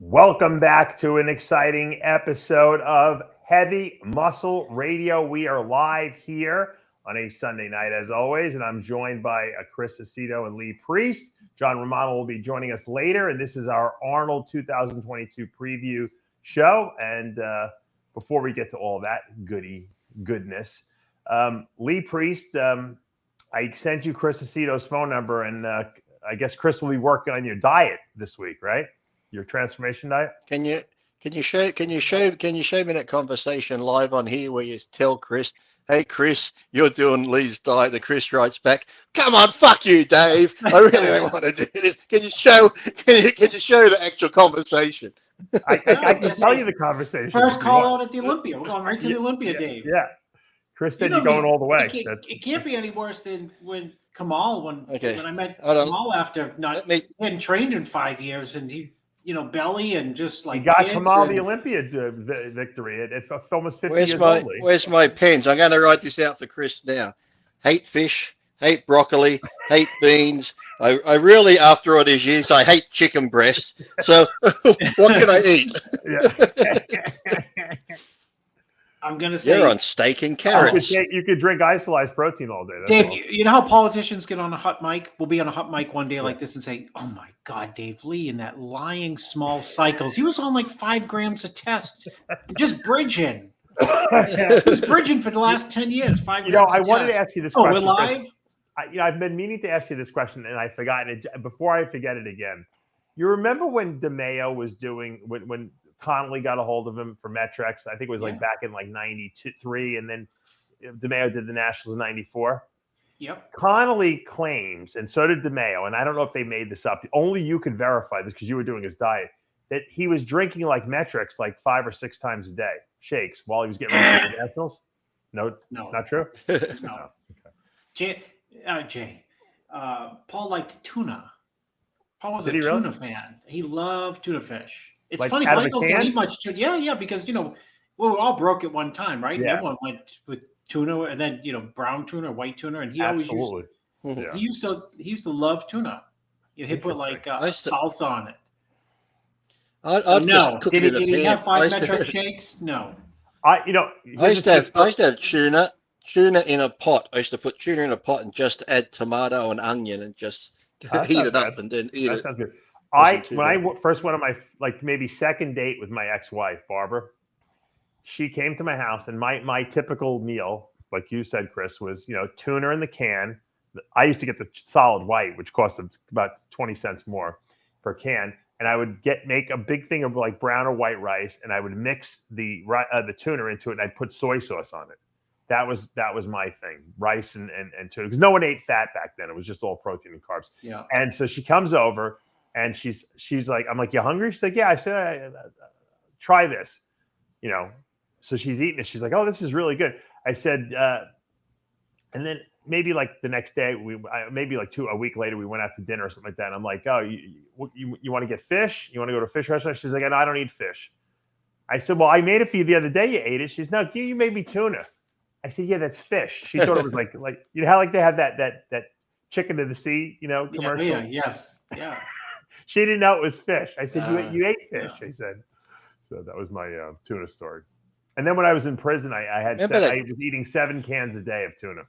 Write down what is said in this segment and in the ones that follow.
Welcome back to an exciting episode of Heavy Muscle Radio. We are live here on a Sunday night, as always, and I'm joined by Chris Aceto and Lee Priest. John Romano will be joining us later, and this is our Arnold 2022 preview show. And before we get to all that goodness, Lee Priest, I sent you Chris Aceto's phone number, and I guess Chris will be working on your diet this week, right? Your transformation diet? Can you show me that conversation live on here where you tell Chris, hey Chris, you're doing Lee's diet, and Chris writes back, come on, fuck you, Dave. I really don't want to do this. Can you show the actual conversation? I can tell you the conversation. First call out at the Olympia. We're going right to the Olympia, Dave. Yeah. Chris said you're going all the way. It can't be any worse than when Kamal, when I met Kamal after hadn't trained in 5 years, and he, belly and just like he got Kamal the Olympia victory at almost 50 years old. Where's my pens? I'm going to write this out for Chris now. Hate fish, hate broccoli, hate beans. I really, after all these years, I hate chicken breast. So what can I eat? I'm going to say you're on steak and carrots. You could drink isolized protein all day. Dave, you know how politicians get on a hot mic? We'll be on a hot mic one day like this and say, oh my God, Dave Lee in that lying small cycles. He was on like 5 grams a test, just bridging. He was bridging for the last 10 years, 5 grams I wanted to ask you this question. Oh, we're live? I've been meaning to ask you this question, and I've forgotten it. Before I forget it again, you remember when DeMeo was doing, when Connolly got a hold of him for Metrex? I think it was back in 93, and then DeMeo did the Nationals in 94. Yep. Connolly claims, and so did DeMeo, and I don't know if they made this up. Only you could verify this because you were doing his diet, that he was drinking Metrex 5 or 6 times a day, shakes, while he was getting ready for the Nationals. No, not true? No. Okay. Jay, Paul liked tuna. Paul was a tuna fan. He loved tuna fish. It's funny, Michaels don't eat much tuna. Yeah, because, we were all broke at one time, right? Yeah. Everyone went with tuna, and then, brown tuna, white tuna, and he always used he used to love tuna. He'd put salsa on it. No. Did he have 5 metric shakes? No. I used to have tuna in a pot. I used to put tuna in a pot and just add tomato and onion and just heat it up and then eat it. Sounds good. I first went on my maybe second date with my ex-wife, Barbara, she came to my house, and my typical meal, like you said, Chris, was tuna in the can. I used to get the solid white, which cost about 20 cents more per can, and I would make a big thing of brown or white rice, and I would mix the tuna into it, and I'd put soy sauce on it. That was my thing, rice and tuna, because no one ate fat back then. It was just all protein and carbs. Yeah. And so she comes over. And she's like, I'm like, you hungry? She's like, yeah. I said, try this, So she's eating it. She's like, oh, this is really good. I said, and then maybe the next day, a week later, we went out to dinner or something like that. And I'm like, oh, you want to get fish? You want to go to a fish restaurant? She's like, no, I don't eat fish. I said, well, I made it for you the other day. You ate it. She's no, you made me tuna. I said, yeah, that's fish. She thought it was like how they have that chicken to the sea, commercial. Yeah. Yes. Yeah. She didn't know it was fish. I said, you ate fish. I said, so that was my tuna story. And then when I was in prison, I was eating 7 cans a day of tuna.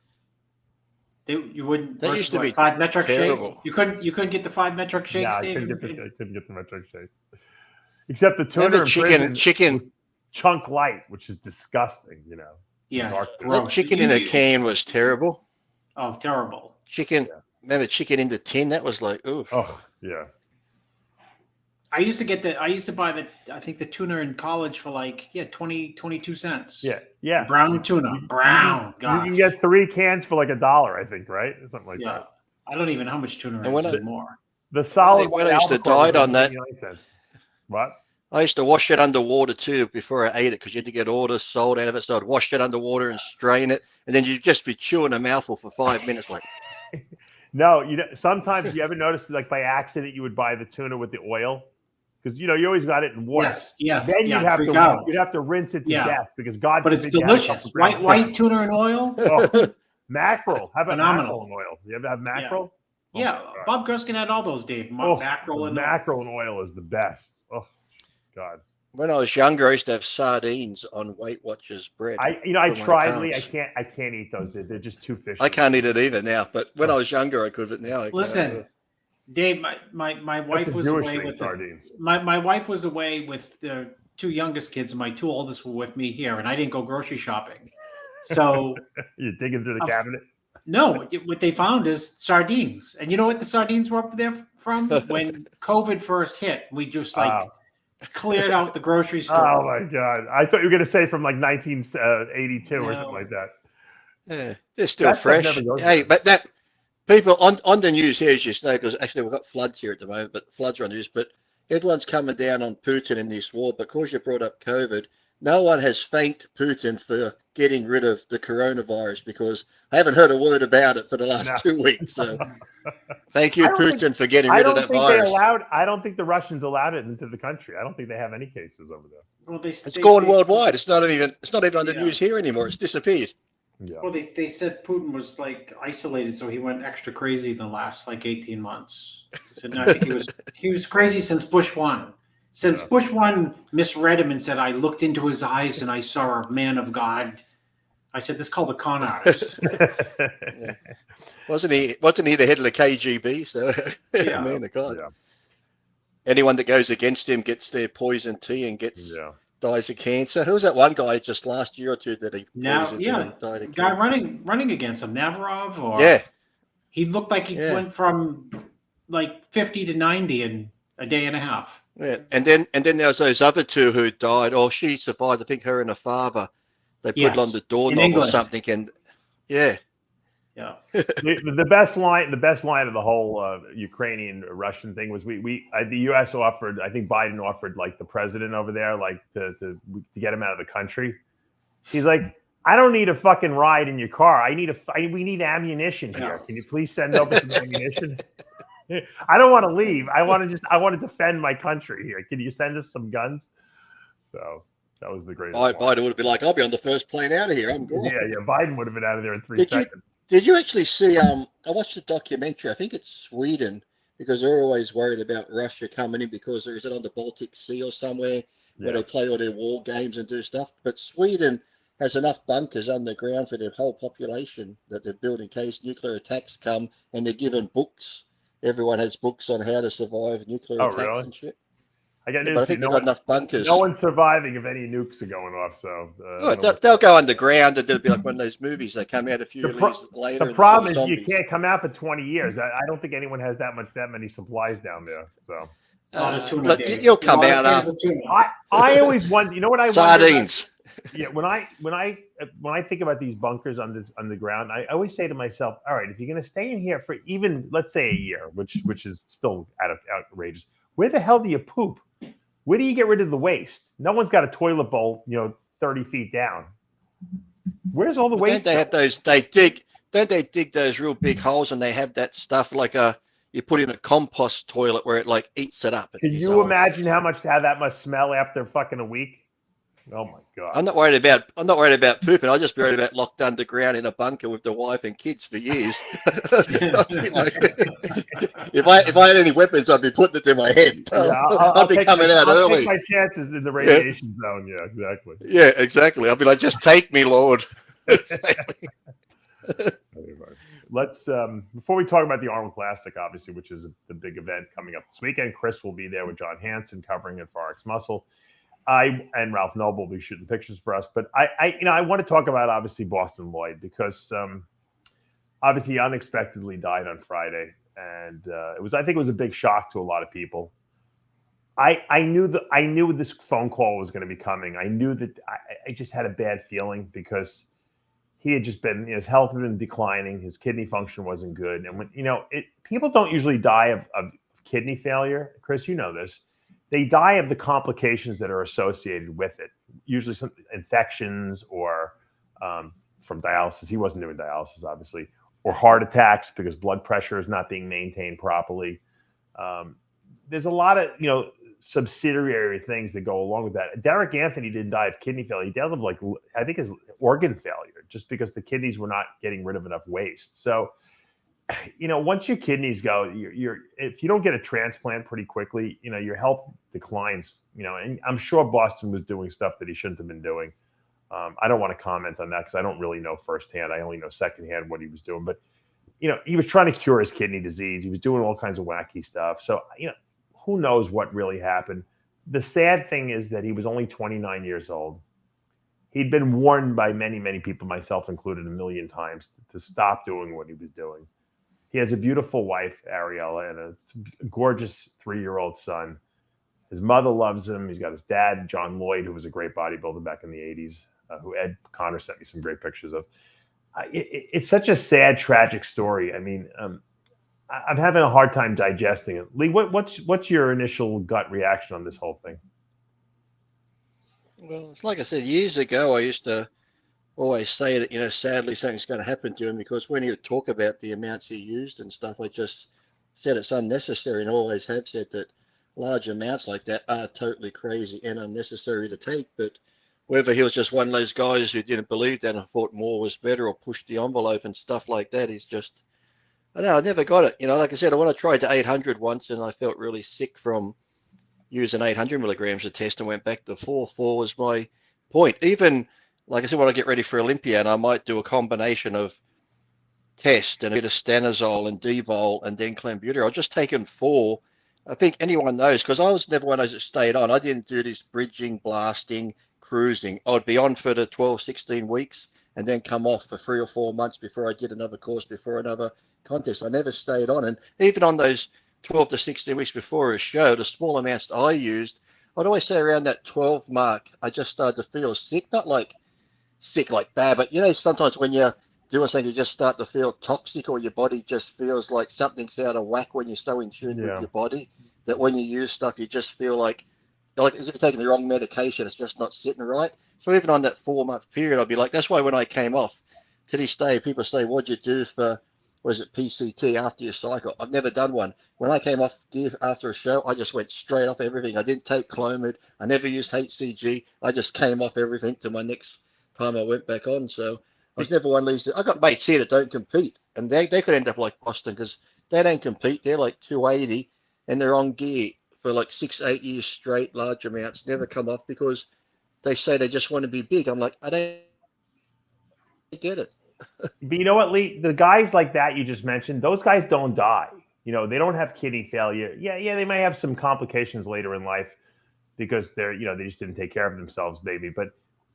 You wouldn't. That used to be 5 metric terrible. shakes. You couldn't get the 5 metric shakes. Yeah, I couldn't get the metric shakes. Except the tuna chicken chunk light, which is disgusting. Yeah, the chicken in a can was terrible. Oh, terrible. Remember chicken in the tin? That was like, oof. Oh, yeah. I used to buy the tuna in college for 22 cents. Yeah. Brown tuna. Brown. You can get 3 cans for $1, I think, right? Something like that. I don't even know how much tuna is anymore. The solid when I used to diet on that. What? I used to wash it underwater too before I ate it because you had to get all the salt out of it. So I'd wash it underwater and strain it, and then you'd just be chewing a mouthful for 5 minutes. No, sometimes you ever notice by accident you would buy the tuna with the oil. Because you always got it in water. Yes. Then you'd have to rinse it to death because God. But it's delicious. White tuna in oil. Oh, mackerel. How about mackerel in oil? You ever have mackerel? Yeah, Bob Gruskin had all those, Dave. Mackerel and mackerel in oil is the best. Oh. God. When I was younger, I used to have sardines on Weight Watchers bread. I tried, Lee. I can't eat those. They're just too fishy. I can't eat it either now. But when I was younger, I could. But now I listen, Dave. My wife was away with sardines. My wife was away with the 2 youngest kids, and my 2 oldest were with me here, and I didn't go grocery shopping. So you're digging through the cabinet. No, what they found is sardines, and you know what the sardines were up there from? When COVID first hit, we just cleared out the grocery store. Oh my God! I thought you were going to say from like 1982 or something like that. Yeah, they're still fresh. Hey, but that people on the news here, as you know, because actually we've got floods here at the moment, but the floods are on the news. But everyone's coming down on Putin in this war. But of course, you brought up COVID. No one has thanked Putin for getting rid of the coronavirus because I haven't heard a word about it for the last 2 weeks. So thank you, Putin, for getting rid of that virus. I don't think the Russians allowed it into the country. I don't think they have any cases over there. Well, it's gone worldwide. It's not even on the news here anymore. It's disappeared. Yeah. Well, they said Putin was isolated, so he went extra crazy the last 18 months. So I think he was crazy since Bush won. Since Bush 1 misread him and said, I looked into his eyes and I saw a man of God. I said, this is called a con artist. Yeah. Wasn't he the head of the KGB? So, yeah. Man of God. Yeah. Anyone that goes against him gets their poison tea and dies of cancer. Who was that one guy just last year or two that he poisoned and died of guy cancer? running against him, Navarov? He looked like he went from 50 to 90 in a day and a half. Yeah, and then there was those other 2 who died. Oh, she survived. I think her and her father. They put it on the doorknob or something, and yeah. the best line of the whole Ukrainian-Russian thing was the U.S. offered. I think Biden offered the president over there to get him out of the country. He's like, I don't need a fucking ride in your car. We need ammunition here. Can you please send over some ammunition? I don't want to leave. I want to defend my country here. Can you send us some guns? So that was the greatest. Biden would have been like, I'll be on the first plane out of here. I'm going. Yeah. Biden would have been out of there in 3 seconds. Did you actually see? I watched a documentary. I think it's Sweden, because they're always worried about Russia coming in because is it on the Baltic Sea or somewhere where they play all their war games and do stuff. But Sweden has enough bunkers underground for their whole population that they're built in case nuclear attacks come, and they're given books. Everyone has books on how to survive nuclear attacks and shit. I think they've got enough bunkers. No one's surviving if any nukes are going off. So they'll go underground, and it'll be like one of those movies. They come out a few years later. The problem is you can't come out for 20 years. I don't think anyone has that many supplies down there. So look, you'll come out after. I always wonder. You know what I sardines. Wonder? When I think about these bunkers on the ground, I always say to myself, all right, if you're going to stay in here for even let's say a year, which is still outrageous, where the hell do you poop? Where do you get rid of the waste? No one's got a toilet bowl, 30 feet down. Where's all the waste? Don't they have those? Don't they dig those real big holes, and they have that stuff you put in a compost toilet where it eats it up. Can you imagine how that must smell after fucking a week? Oh my God! I'm not worried about pooping. I'll just be worried about locked underground in a bunker with the wife and kids for years. If I had any weapons, I'd be putting it to my head. I'd be coming out early. I'll take my chances in the radiation zone. Yeah, exactly. Yeah, exactly. I'll be like, just take me, Lord. Let's before we talk about the Arnold Classic, obviously, which is the big event coming up this weekend. Chris will be there with John Hansen covering it for RX Muscle. And Ralph Noble will be shooting pictures for us. But I want to talk about obviously Bostin Loyd because obviously he unexpectedly died on Friday, and I think it was a big shock to a lot of people. I knew this phone call was going to be coming. I knew that I just had a bad feeling because he had just been his health had been declining, his kidney function wasn't good, and when people don't usually die of kidney failure. Chris, you know this. They die of the complications that are associated with it, usually some infections or from dialysis. He wasn't doing dialysis, obviously, or heart attacks because blood pressure is not being maintained properly. There's a lot of, subsidiary things that go along with that. Derek Anthony didn't die of kidney failure. He died of I think his organ failure just because the kidneys were not getting rid of enough waste. So once your kidneys go, you're if you don't get a transplant pretty quickly, your health declines. And I'm sure Bostin was doing stuff that he shouldn't have been doing. I don't want to comment on that because I don't really know firsthand. I only know secondhand what he was doing. But he was trying to cure his kidney disease. He was doing all kinds of wacky stuff. So who knows what really happened? The sad thing is that he was only 29 years old. He'd been warned by many, many people, myself included, a million times to stop doing what he was doing. He has a beautiful wife, Ariella, and a gorgeous 3-year-old son. His mother loves him. He's got his dad, John Loyd, who was a great bodybuilder back in the 80s, who Ed Connor sent me some great pictures of. It's such a sad, tragic story. I mean, I'm having a hard time digesting it. Lee, what's your initial gut reaction on this whole thing? Well, it's like I said, years ago, I used to always say that, sadly, something's going to happen to him, because when he would talk about the amounts he used and stuff, I just said it's unnecessary, and always have said that large amounts like that are totally crazy and unnecessary to take. But whether he was just one of those guys who didn't believe that and thought more was better or pushed the envelope and stuff like that, he's just, I don't know, I never got it. Like I said, I tried the 800 once and I felt really sick from using 800 milligrams a test and went back to 4. 4 was my point. Even, like I said, when I get ready for Olympia, and I might do a combination of test and a bit of stanozol and D-vol and then clenbuterol. I've just taken 4. I think anyone knows, because I was never one of those that stayed on. I didn't do this bridging, blasting, cruising. I would be on for the 12, 16 weeks and then come off for 3 or 4 months before I did another course, before another contest. I never stayed on. And even on those 12 to 16 weeks before a show, the small amounts that I used, I'd always say around that 12 mark, I just started to feel sick. Not like sick like bad, but sometimes when you're doing something, you just start to feel toxic, or your body just feels like something's out of whack when you're so in tune with your body, that when you use stuff, you just feel like as if you're taking the wrong medication, it's just not sitting right. So even on that 4-month period, I'd be like, that's why when I came off, to this day, people say, what'd you do for, PCT after your cycle? I've never done one. When I came off gear after a show, I just went straight off everything. I didn't take Clomid. I never used HCG. I just came off everything to my next time I went back on. So I was never one of these. I got mates here that don't compete, and they could end up like Bostin, because they don't compete. They're like 280 and they're on gear for like 6-8 years straight, large amounts, never come off, because they say they just want to be big. I'm like, I don't get it. But you know what, Lee? The guys like that you just mentioned, those guys don't die. They don't have kidney failure. Yeah, they may have some complications later in life because they're, they just didn't take care of themselves, maybe. But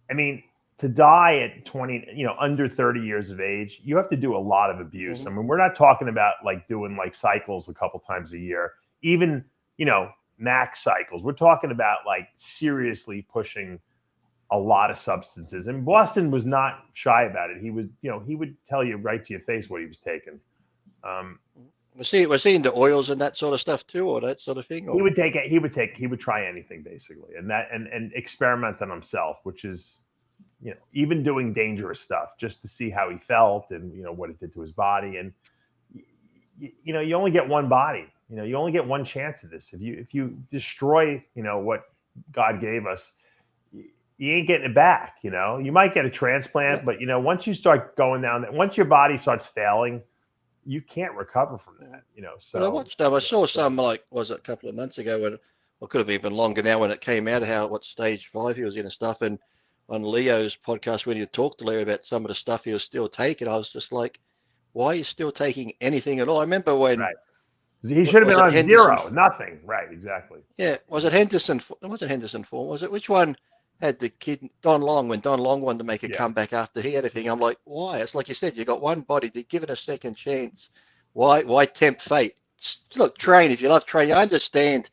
I mean, to die at 20, under 30 years of age, you have to do a lot of abuse. Mm-hmm. I mean, we're not talking about like doing like cycles a couple times a year, even, max cycles. We're talking about like seriously pushing a lot of substances. And Bostin was not shy about it. He was, he would tell you right to your face what he was taking. Was he into oils and that sort of stuff too, or that sort of thing? Or? He would try anything basically, and experiment on himself, which is, even doing dangerous stuff just to see how he felt and, what it did to his body. And, you only get one body, you only get one chance at this. If you destroy, what God gave us, you ain't getting it back. You might get a transplant, but once you start going down, once your body starts failing, you can't recover from that. So but I watched I saw some, like, was it a couple of months ago, when, or could have even longer now, when it came out, what stage 5 he was in and stuff. And on Leo's podcast, when you talked to Leo about some of the stuff he was still taking, I was just like, why are you still taking anything at all? I remember when he should have been on zero, nothing. Right, exactly. Yeah, was it Henderson? Was it Henderson Form? Was it, which one had the kid, Don Long, when Don Long wanted to make a comeback after he had everything? I'm like, why? It's like you said, you got one body, to give it a second chance. Why tempt fate? Look, train. If you love training, I understand.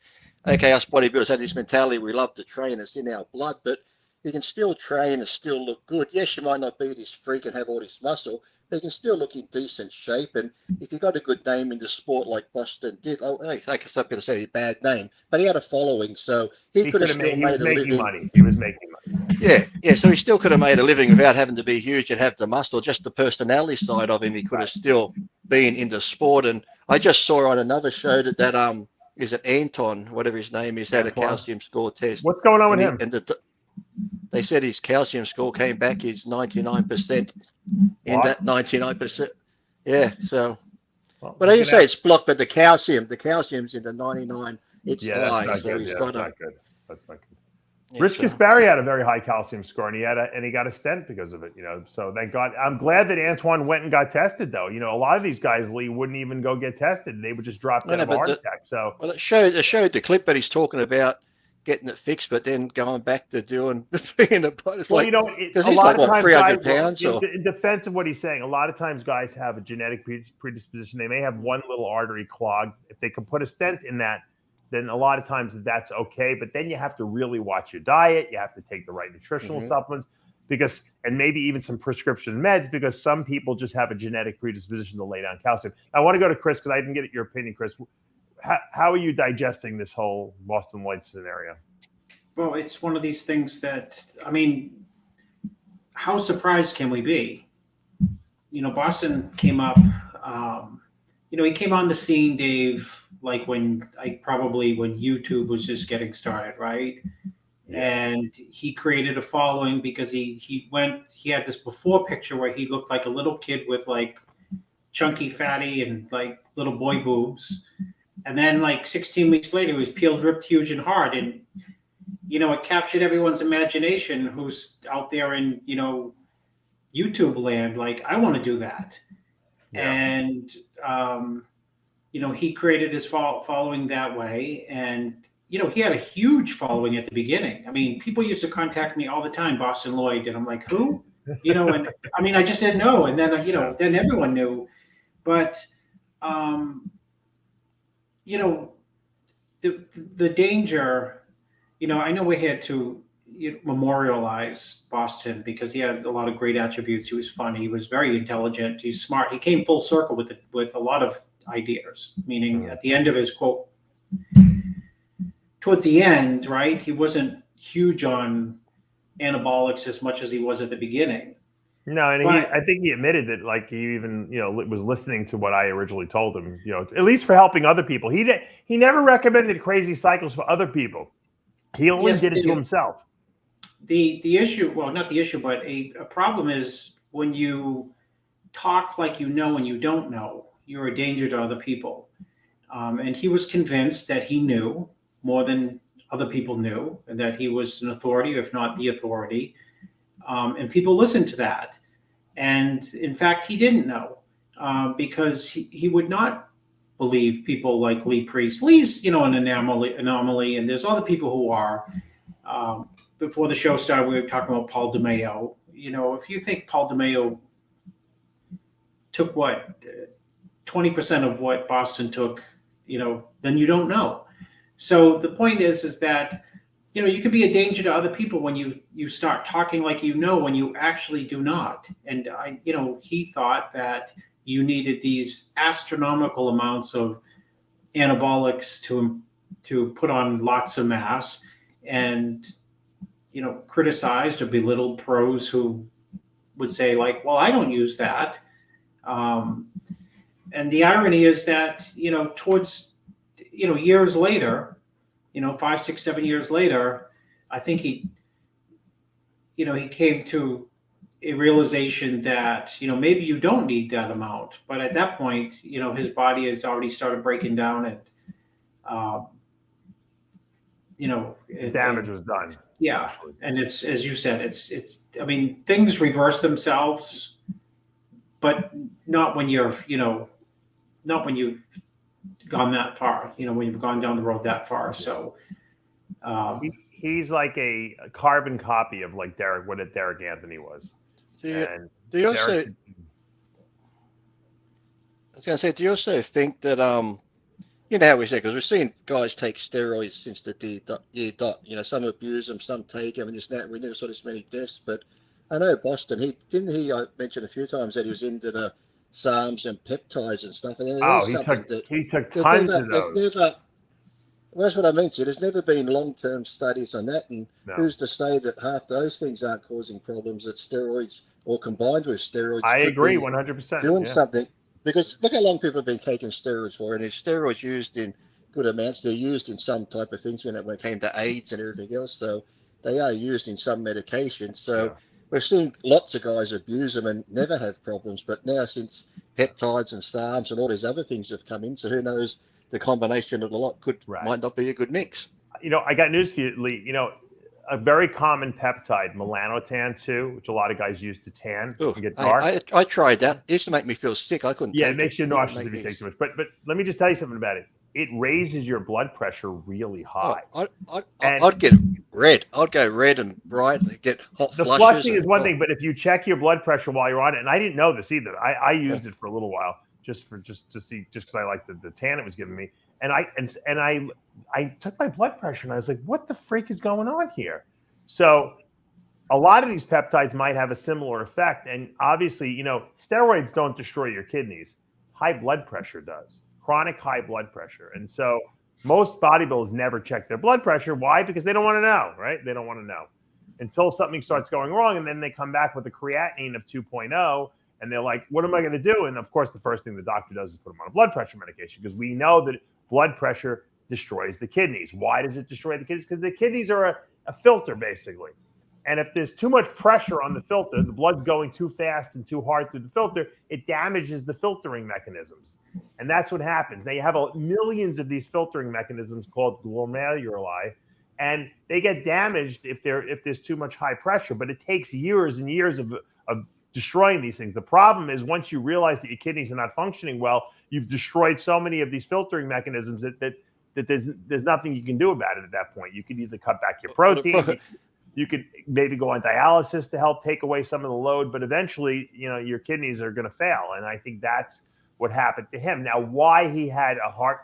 Okay, us bodybuilders have this mentality, we love to train, it's in our blood, but you can still train and still look good. Yes, you might not be this freak and have all this muscle, but you can still look in decent shape. And if you got a good name in the sport like Bostin did, I guess I'm going to say a bad name, but he had a following, so he could have still made a living. Money. He was making money. Yeah. So he still could have made a living without having to be huge and have the muscle. Just the personality side of him, he could have still been in the sport. And I just saw on another show that is it Anton, whatever his name is, had a calcium score test. What's going on with him? And they said his calcium score came back is 99%. In that 99%. Yeah. So Well, I didn't say it's blocked, but the calcium's in the 99. It's high, that's not so good. he's That's got not good. That's not good. Yeah, Rich Gaspari had a very high calcium score, and he got a stent because of it. So thank God. I'm glad that Antoine went and got tested, though. A lot of these guys, Lee, wouldn't even go get tested; they would just drop dead of a heart attack. So, well, it showed the clip that he's talking about getting it fixed, but then going back to doing the thing in the butt. It's like, because he's like, what, 300 pounds? In defense of what he's saying, a lot of times guys have a genetic predisposition. They may have one little artery clogged. If they can put a stent in that, then a lot of times that's okay. But then you have to really watch your diet. You have to take the right nutritional supplements and maybe even some prescription meds, because some people just have a genetic predisposition to lay down calcium. I want to go to Chris because I didn't get your opinion, Chris. How are you digesting this whole Bostin Loyd scenario? Well, it's one of these things that, how surprised can we be? Bostin came up, he came on the scene, Dave, like when YouTube was just getting started, right? Yeah. And he created a following because he had this before picture where he looked like a little kid with like chunky fatty and like little boy boobs. And then like 16 weeks later, he was peeled, ripped, huge, and hard. And, it captured everyone's imagination who's out there in, YouTube land. Like, I want to do that. Yeah. And, he created his following that way. And, he had a huge following at the beginning. People used to contact me all the time, Bostin Loyd. And I'm like, who? And I just didn't know. And then, then everyone knew. But, the danger, I know we're here to memorialize Bostin because he had a lot of great attributes. He was funny. He was very intelligent. He's smart. He came full circle with a lot of ideas, meaning at the end of his quote, towards the end, right, he wasn't huge on anabolics as much as he was at the beginning. No, and I think he admitted that, like, he even, was listening to what I originally told him, at least for helping other people. He never recommended crazy cycles for other people. He only did it to himself. The issue, well, not the issue, but a problem is when you talk like you know and you don't know, you're a danger to other people. And he was convinced that he knew more than other people knew, and that he was an authority, if not the authority. And people listened to that. And in fact, he didn't know because he would not believe people like Lee Priest. Lee's, an anomaly, and there's other people who are. Before the show started, we were talking about Paul DeMayo. If you think Paul DeMayo took 20% of what Bostin took, then you don't know. So the point is that, you can be a danger to other people when you start talking like when you actually do not. And he thought that you needed these astronomical amounts of anabolics to put on lots of mass, and criticized or belittled pros who would say like, well, I don't use that. And the irony is that, towards, years later, 5, 6, 7 years later, I think he came to a realization that, maybe you don't need that amount. But at that point, his body has already started breaking down and, damage was done. Yeah. And it's, as you said, things reverse themselves, but not when you're, not when you've gone that far, when you've gone down the road that far. So he's like a carbon copy of like Derek Anthony was. Do you also think that how we say, because we're seeing guys take steroids since the year dot. Some abuse them, some take them, and this and that. We never saw this many deaths, but I know Bostin. I mentioned a few times that he was into the SARMs and peptides and stuff. And he took tons of those. Well, that's what I mentioned. There's never been long-term studies on that, and who's to say that half those things aren't causing problems that steroids or combined with steroids? I agree 100%. Doing something. Because look how long people have been taking steroids for, and if steroids used in good amounts, they're used in some type of things when it came to AIDS and everything else. So they are used in some medication. So we've seen lots of guys abuse them and never have problems. But now, since peptides and SARMs and all these other things have come in. So who knows, the combination of the lot might not be a good mix. I got news for you, Lee. A very common peptide, melanotan 2, which a lot of guys use to tan and get dark. I tried that. It used to make me feel sick. I couldn't. Yeah, it makes you nauseous if you take too much. But let me just tell you something about it. It raises your blood pressure really high. I'd get red. I'd go red and bright and get hot flushes. The flushing is one thing, but if you check your blood pressure while you're on it, and I didn't know this either. I used it for a little while just to see, just because I liked the tan it was giving me. And I took my blood pressure and I was like, what the freak is going on here? So a lot of these peptides might have a similar effect. And obviously, steroids don't destroy your kidneys. High blood pressure does. Chronic high blood pressure. And so most bodybuilders never check their blood pressure. Why? Because they don't want to know, right? They don't want to know until something starts going wrong. And then they come back with a creatinine of 2.0 and they're like, what am I going to do? And of course, the first thing the doctor does is put them on a blood pressure medication, because we know that blood pressure destroys the kidneys. Why does it destroy the kidneys? Because the kidneys are a filter, basically. And if there's too much pressure on the filter, the blood's going too fast and too hard through the filter, it damages the filtering mechanisms. And that's what happens. They have millions of these filtering mechanisms called glomeruli, and they get damaged if there's too much high pressure. But it takes years and years of destroying these things. The problem is, once you realize that your kidneys are not functioning well, you've destroyed so many of these filtering mechanisms that there's nothing you can do about it at that point. You can either cut back your protein. You could maybe go on dialysis to help take away some of the load, but eventually, your kidneys are going to fail. And I think that's what happened to him. Now, why he had a heart,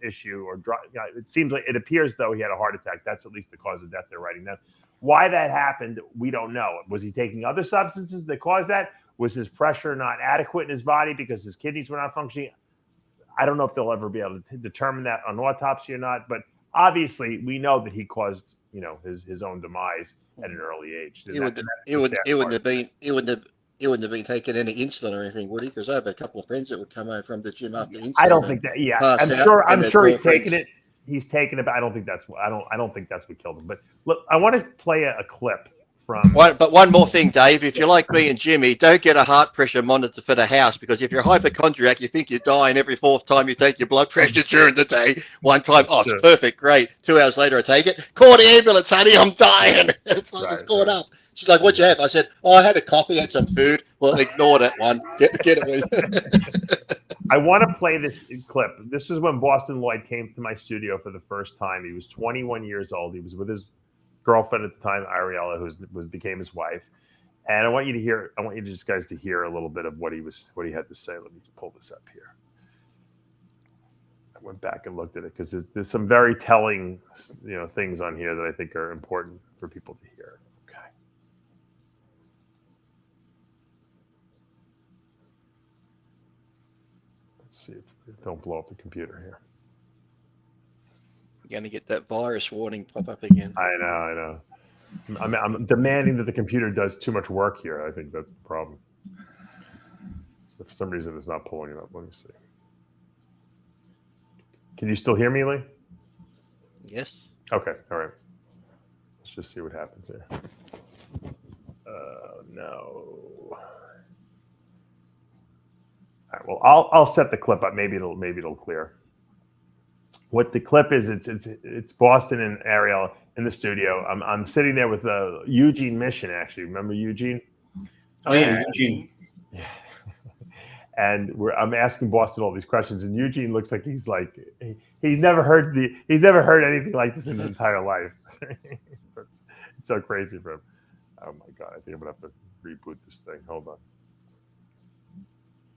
issue or it appears though he had a heart attack. That's at least the cause of death they're writing down. Why that happened, we don't know. Was he taking other substances that caused that? Was his pressure not adequate in his body because his kidneys were not functioning? I don't know if they'll ever be able to determine that on autopsy or not, but obviously we know that he caused his own demise at an early age. He wouldn't have been taking any insulin or anything, would he? Because I have a couple of friends that would come home from the gym after insulin. I don't think that. Yeah, I'm sure he's taking it. He's taken it, but I don't think that's what killed him. But look, I want to play a clip from. But one more thing, Dave. If you're like me and Jimmy, don't get a heart pressure monitor for the house, because if you're a hypochondriac, you think you're dying every fourth time you take your blood pressure during the day. One time, it's perfect, great. 2 hours later, I take it. Call the ambulance, honey, I'm dying. It's caught up. She's like, what'd you have? I said, I had a coffee, had some food. Well, ignore that one. Get away. I want to play this clip. This is when Bostin Loyd came to my studio for the first time. He was 21 years old. He was with his girlfriend at the time, Ariella, who became his wife. And I want you guys to hear a little bit of what he had to say. Let me just pull this up here. I went back and looked at it because there's some very telling, things on here that I think are important for people to hear. Okay. Let's see if don't blow up the computer here. You're going to get that virus warning pop up again. I know. I'm demanding that the computer does too much work here. I think that's the problem. So for some reason, it's not pulling it up. Let me see. Can you still hear me, Lee? Yes. Okay. All right. Let's just see what happens here. No. All right. Well, I'll set the clip up. Maybe it'll clear. What the clip is, it's Bostin and Ariel in the studio. I'm sitting there with Eugene Mission, actually. Remember Eugene? Oh yeah, Eugene. Yeah. And I'm asking Bostin all these questions, and Eugene looks like he's never heard anything like this in his entire life. It's so crazy for him. Oh my God! I think I'm gonna have to reboot this thing. Hold on.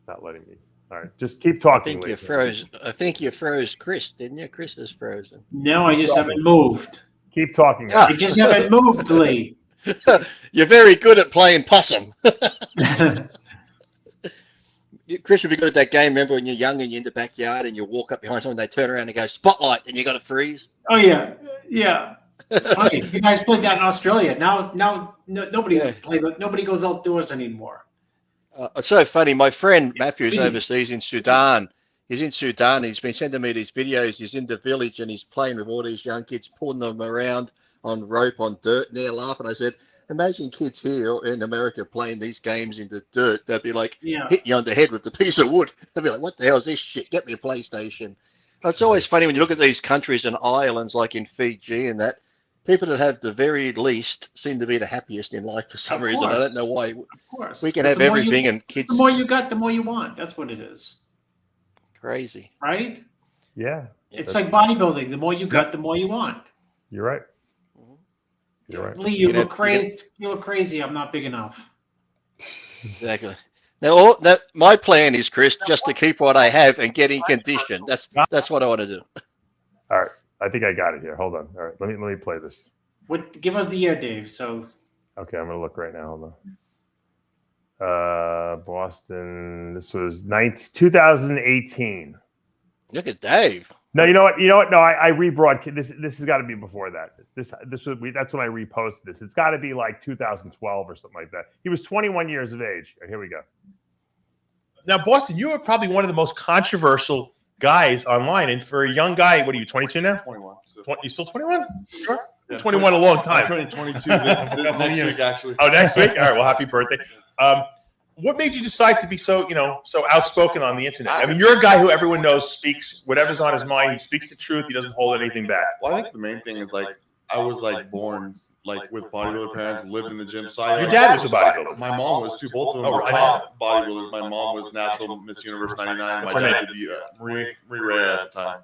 Not letting me. All right, just keep talking. I think you froze Chris, didn't you? Chris is frozen. No, I just haven't moved. Keep talking. I just haven't moved, Lee. You're very good at playing possum. Chris would be good at that game. Remember when you're young and you're in the backyard and you walk up behind someone, they turn around and go spotlight, and you got to freeze. Oh yeah. It's funny. You guys played that in Australia. Now nobody nobody goes outdoors anymore. It's so funny. My friend Matthew is overseas in Sudan. He's in Sudan. He's been sending me these videos. He's in the village and he's playing with all these young kids, pulling them around on rope on dirt, and they're laughing. I said, imagine kids here in America playing these games in the dirt. They'd be like, hitting you on the head with the piece of wood. They'd be like, what the hell is this shit? Get me a PlayStation. It's always funny when you look at these countries and islands like in Fiji and that, people that have the very least seem to be the happiest in life for some reason. I don't know why. Of course. We can have everything and kids. The more you got, the more you want. That's what it is. Crazy. Right? Yeah. It's like bodybuilding. The more you got, the more you want. You're right. You're right. Lee, you look crazy. You look crazy. I'm not big enough. Exactly. Now, my plan is, Chris, just to keep what I have and get in condition. That's what I want to do. All right. I think I got it here. Hold on. All right. Let me play this. Give us the year, Dave. So. Okay, I'm gonna look right now. Hold on. Boston. This was 2018. Look at Dave. No, you know what? No, I rebroadcast this. This has got to be before that. That's when I reposted this. It's got to be like 2012 or something like that. He was 21 years of age. Here we go. Now, Boston, you are probably one of the most controversial guys online, and for a young guy, what are you? 22 now? 21. So. You still 21? Sure. Yeah, 21 a long time. I'm turning 22 next week, actually. Oh, next week? All right. Well, happy birthday. What made you decide to be so outspoken on the internet? I mean, you're a guy who everyone knows speaks whatever's on his mind. He speaks the truth. He doesn't hold anything back. Well, I think the main thing is I was born with bodybuilder parents, lived in the gym. So your dad was a bodybuilder. My mom was too. Both of them were top bodybuilders. My mom was natural Miss Universe '99. My dad did the Marie Ray at the time.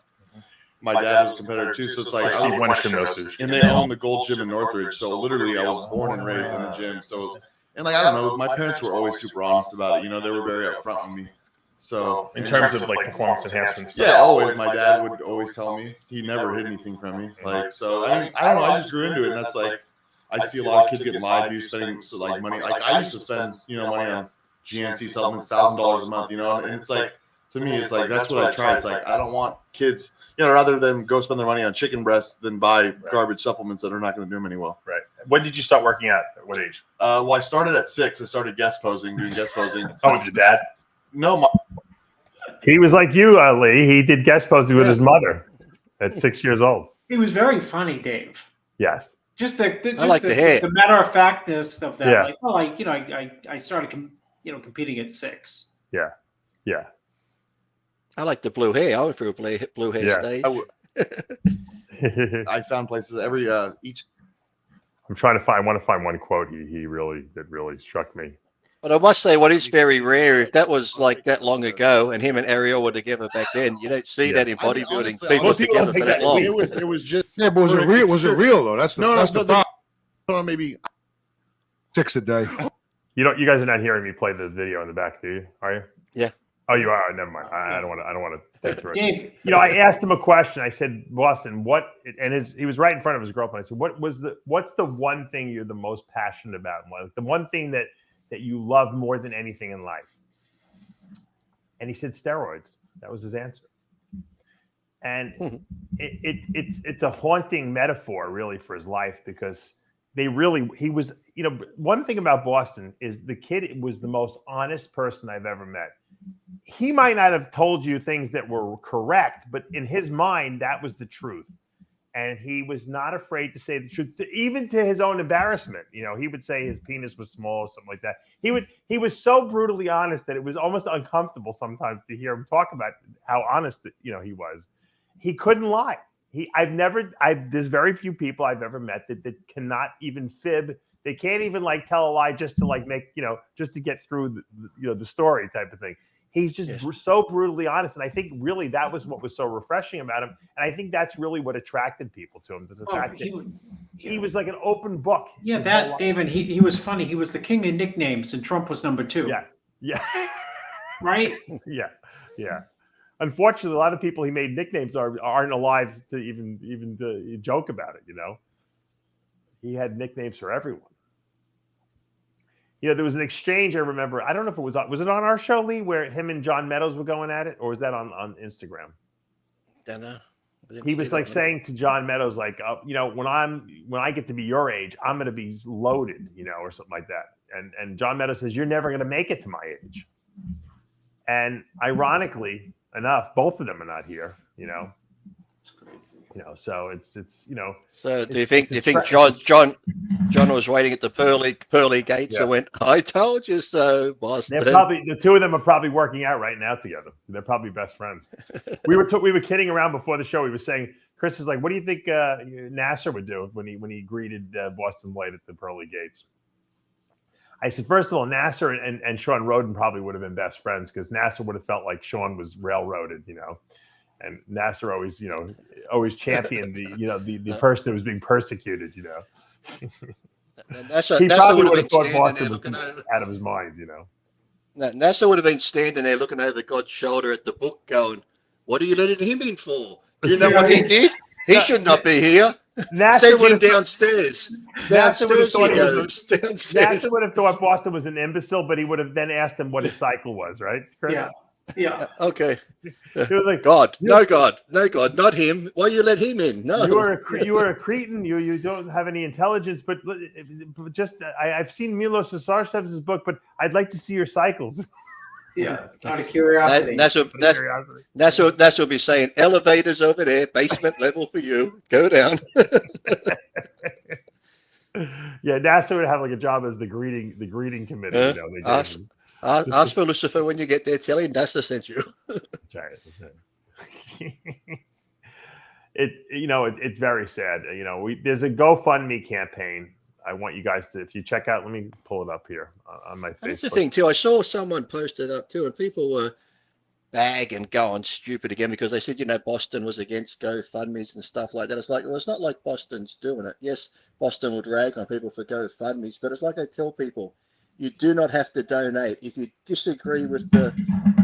My dad was a competitor too, so it's like Steve Wennerstrom knows too. And they own the Gold Gym in Northridge. So literally, I was born and raised in the gym. So. And I don't know, my parents were always super honest about it. They were very upfront with me. So in terms of performance enhancements, yeah, always. My dad would always tell me. He never hid anything from me. So I mean, I don't know. I just grew into it, and that's I see a lot of kids getting lied to, spending money. I used to spend money on GNC supplements, $1,000 a month. And it's to me, it's that's what I try. It's I don't want kids. Rather than go spend their money on chicken breasts than buy garbage supplements that are not going to do them any well. Right. When did you start working out? At what age? Well, I started at 6. I started doing guest posing. Oh, with your dad? No. He was like you, Lee. He did guest posing with his mother at 6 years old. He was very funny, Dave. Yes. Just the matter of factness of that. Yeah. I started competing at 6. Yeah. Yeah. I like the blue hair. I went through a blue hair stage. I found places each. I'm trying to find one quote that really struck me. But I must say, what is very rare, if that was that long ago, and him and Ariel were together back then, you don't see that in bodybuilding. People together for that long. It was just. Yeah, but was it real though? That's the problem. Maybe 6 a day. You guys are not hearing me play the video in the back, do you? Are you? Yeah. Oh, you are. Never mind. I don't want to through Dave, it. I asked him a question. I said, Boston, he was right in front of his girlfriend. I said, what's the one thing you're the most passionate about in life? The one thing that you love more than anything in life? And he said steroids. That was his answer. And it's a haunting metaphor really for his life, because he was, one thing about Boston is the kid was the most honest person I've ever met. He might not have told you things that were correct, but in his mind, that was the truth. And he was not afraid to say the truth, even to his own embarrassment. He would say his penis was small or something like that. He was so brutally honest that it was almost uncomfortable sometimes to hear him talk about how honest he was. He couldn't lie. There's very few people I've ever met that cannot even fib. They can't even tell a lie just to make, just to get through the story type of thing. He's just so brutally honest. And I think really that was what was so refreshing about him. And I think that's really what attracted people to him. The fact that he was like an open book. Yeah, David, he was funny. He was the king of nicknames and Trump was number 2. Yes. Yeah. Right? Yeah. Yeah. Unfortunately, a lot of people he made nicknames aren't alive to even to joke about it, He had nicknames for everyone. There was an exchange I remember. I don't know if it was it on our show, Lee, where him and John Meadows were going at it, or was that on Instagram? Don't know. He was saying to John Meadows, when I get to be your age, I'm going to be loaded, or something like that. And John Meadows says, you're never going to make it to my age. And ironically enough, both of them are not here, So it's So do you think John was waiting at the pearly gates and went, "I told you so, Boston"? The two of them are probably working out right now together. They're probably best friends. we were kidding around before the show. We were saying, Chris is like, "What do you think Nasser would do when he greeted Bostin Loyd at the pearly gates?" I said, first of all, Nasser and Sean Roden probably would have been best friends because Nasser would have felt like Sean was railroaded, and Nasser always championed the person who was being persecuted, And Nasser, he Nasser probably would would have have thought been Boston was out of his mind, Nasser would have been standing there looking over God's shoulder at the book going, "What are you letting him in for? Do you know what he did? He should not be here." Sends him downstairs. Downstairs he goes. Downstairs. Nasser would have thought Boston was an imbecile, but he would have then asked him what his cycle was, right, Chris? Yeah. Okay. He was like, God, no, not him. Why you let him in? No. You are a cretin. You don't have any intelligence. But just I've seen Milos Sarsev's book, but I'd like to see your cycles. Yeah, out of curiosity. That's what be saying. Elevators over there, basement level for you. Go down. Yeah, NASA would have like a job as the greeting committee. Ask for Lucifer when you get there. Tell him NASA sent you. That's right. It's very sad. There's a GoFundMe campaign. I want you guys to, if you check out, let me pull it up here on my Facebook. That's the thing too. I saw someone post it up too, and people were bagging, going stupid again because they said, Boston was against GoFundMes and stuff like that. It's like, well, it's not like Boston's doing it. Yes, Boston would rag on people for GoFundMes, but it's like I tell people, you do not have to donate. If you disagree with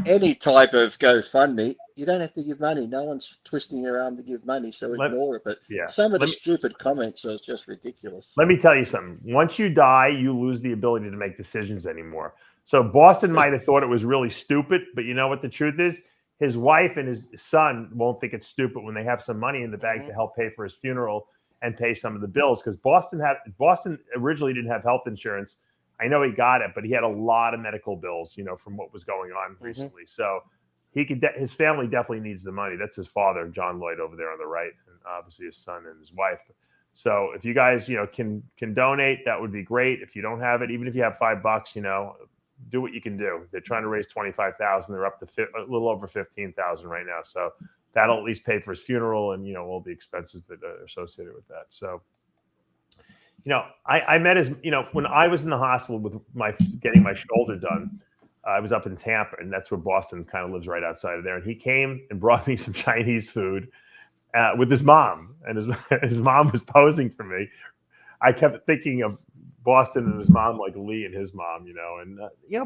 any type of GoFundMe, you don't have to give money. No one's twisting your arm to give money, so ignore it. But some of the stupid comments are just ridiculous. Let me tell you something. Once you die, you lose the ability to make decisions anymore. So Boston might have thought it was really stupid, but you know what the truth is? His wife and his son won't think it's stupid when they have some money in the bank to help pay for his funeral and pay some of the bills. Because Boston originally didn't have health insurance. I know he got it, but he had a lot of medical bills, from what was going on recently. So his family definitely needs the money. That's his father, John Loyd, over there on the right, and obviously his son and his wife. So if you guys, can donate, that would be great. If you don't have it, even if you have $5, do what you can do. They're trying to raise 25,000. They're up to a little over 15,000 right now. So that'll at least pay for his funeral and all the expenses that are associated with that. So. I met his, when I was in the hospital with getting my shoulder done, I was up in Tampa, and that's where Boston kind of lives, right outside of there. And he came and brought me some Chinese food with his mom, and his mom was posing for me. I kept thinking of Boston and his mom like Lee and his mom, and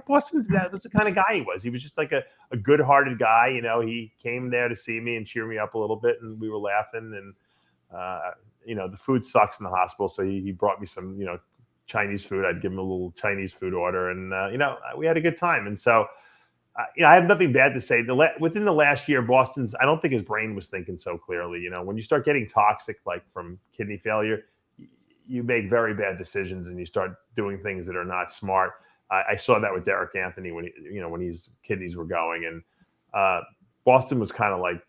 Boston, that was the kind of guy he was. He was just like a good-hearted guy. He came there to see me and cheer me up a little bit, and we were laughing and. The food sucks in the hospital, so he brought me some, Chinese food. I'd give him a little Chinese food order, and we had a good time. And so, I have nothing bad to say. Within the last year, Boston's, I don't think his brain was thinking so clearly. When you start getting toxic, like from kidney failure, you make very bad decisions, and you start doing things that are not smart. I saw that with Derek Anthony when his kidneys were going, and Boston was kind of like.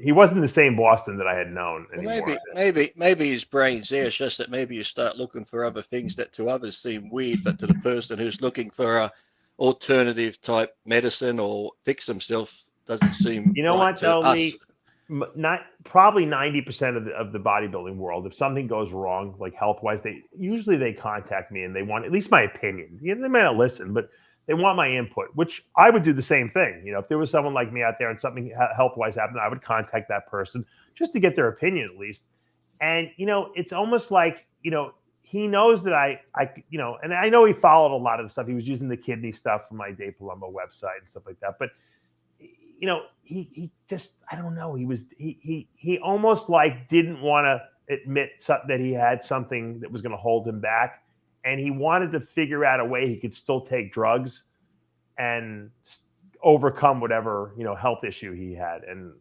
He wasn't the same Boston that I had known anymore. Maybe his brain's there. It's just that maybe you start looking for other things that to others seem weird, but to the person who's looking for a alternative type medicine or fix themselves doesn't seem. You know right what, though, Lee? Not probably 90% of the bodybuilding world. If something goes wrong, like health-wise, they contact me and they want at least my opinion. They may not listen, but. They want my input, which I would do the same thing. If there was someone like me out there and something health-wise happened, I would contact that person just to get their opinion at least. And, it's almost like, he knows that I and I know he followed a lot of the stuff. He was using the kidney stuff from my Dave Palumbo website and stuff like that. But, he just, I don't know. He almost like didn't want to admit that he had something that was going to hold him back. And he wanted to figure out a way he could still take drugs and overcome whatever, health issue he had. And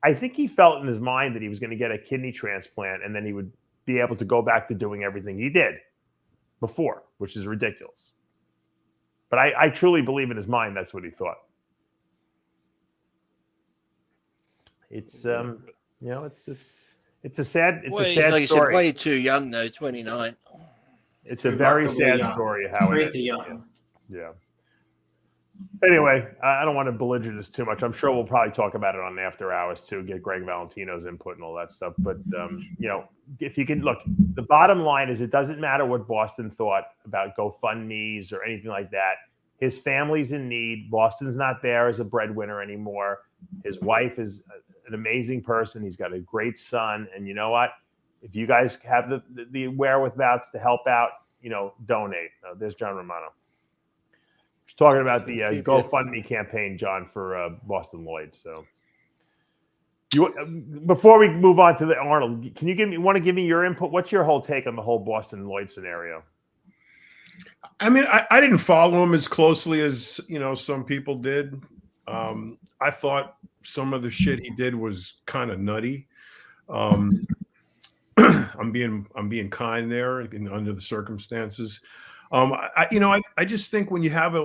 I think he felt in his mind that he was going to get a kidney transplant and then he would be able to go back to doing everything he did before, which is ridiculous. But I truly believe in his mind that's what he thought. It's You know, it's a sad Like story. you said, way too young though, 29. It's a very sad story how it is. Young. Yeah. Anyway, I don't want to belliger this too much. I'm sure we'll probably talk about it on After Hours too, get Greg Valentino's input and all that stuff. But, you know, if you can look, the bottom line is it doesn't matter what Bostin thought about GoFundMe's or anything like that. His family's in need. Boston's not there as a breadwinner anymore. His wife is an amazing person. He's got a great son. And you know what? If you guys have the wherewithals to help out, you know, donate. There's John Romano. He's talking about the GoFundMe campaign, John, for Bostin Loyd. So, before we move on to the Arnold, can you want to give me your input? What's your whole take on the whole Bostin Loyd scenario? I mean, I didn't follow him as closely as, you know, some people did. I thought some of the shit he did was kind of nutty. I'm being kind there under the circumstances. I just think when you have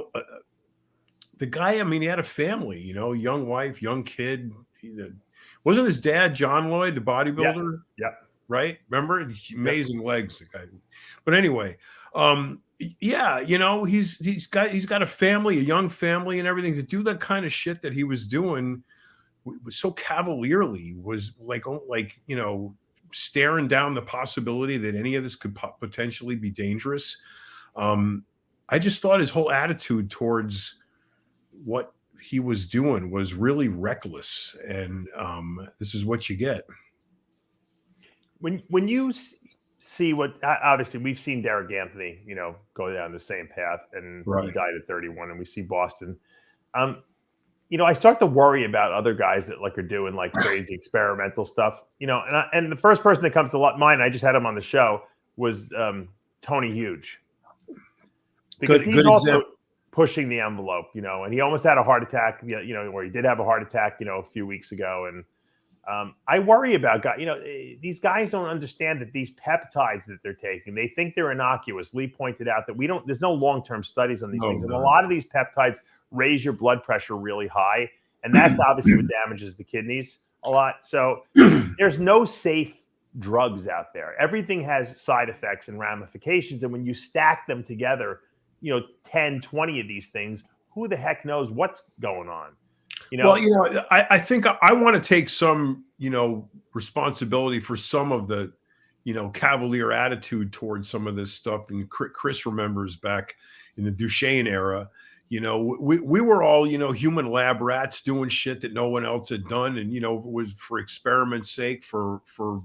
the guy, I mean, he had a family, you know, young wife, young kid. Wasn't his dad John Loyd, the bodybuilder? Yeah. Right. Remember? Amazing legs, the guy. But anyway, yeah, you know, he's got a family, a young family, and everything. To do that kind of shit that he was doing was so cavalierly, was like you know, staring down the possibility that any of this could potentially be dangerous. I just thought his whole attitude towards what he was doing was really reckless, and this is what you get. When you see what, obviously we've seen Derek Anthony, you know, go down the same path, and he died at 31, and we see Bostin. You know, I start to worry about other guys that like are doing like crazy experimental stuff, you know, and the first person that comes to mind, I just had him on the show, was Tony Huge. Because he's also pushing the envelope, you know, and he almost had a heart attack, you know, or he did have a heart attack, you know, a few weeks ago. And I worry about guys, you know, these guys don't understand that these peptides that they're taking, they think they're innocuous. Lee pointed out that there's no long-term studies on these things. And a lot of these peptides raise your blood pressure really high. And that's obviously what damages the kidneys a lot. So there's no safe drugs out there. Everything has side effects and ramifications. And when you stack them together, you know, 10, 20 of these things, who the heck knows what's going on? You know? Well, you know, I think I want to take some, you know, responsibility for some of the, you know, cavalier attitude towards some of this stuff. And Chris remembers back in the Duchesne era, you know, we were all, you know, human lab rats doing shit that no one else had done. And, you know, it was for experiment's sake, for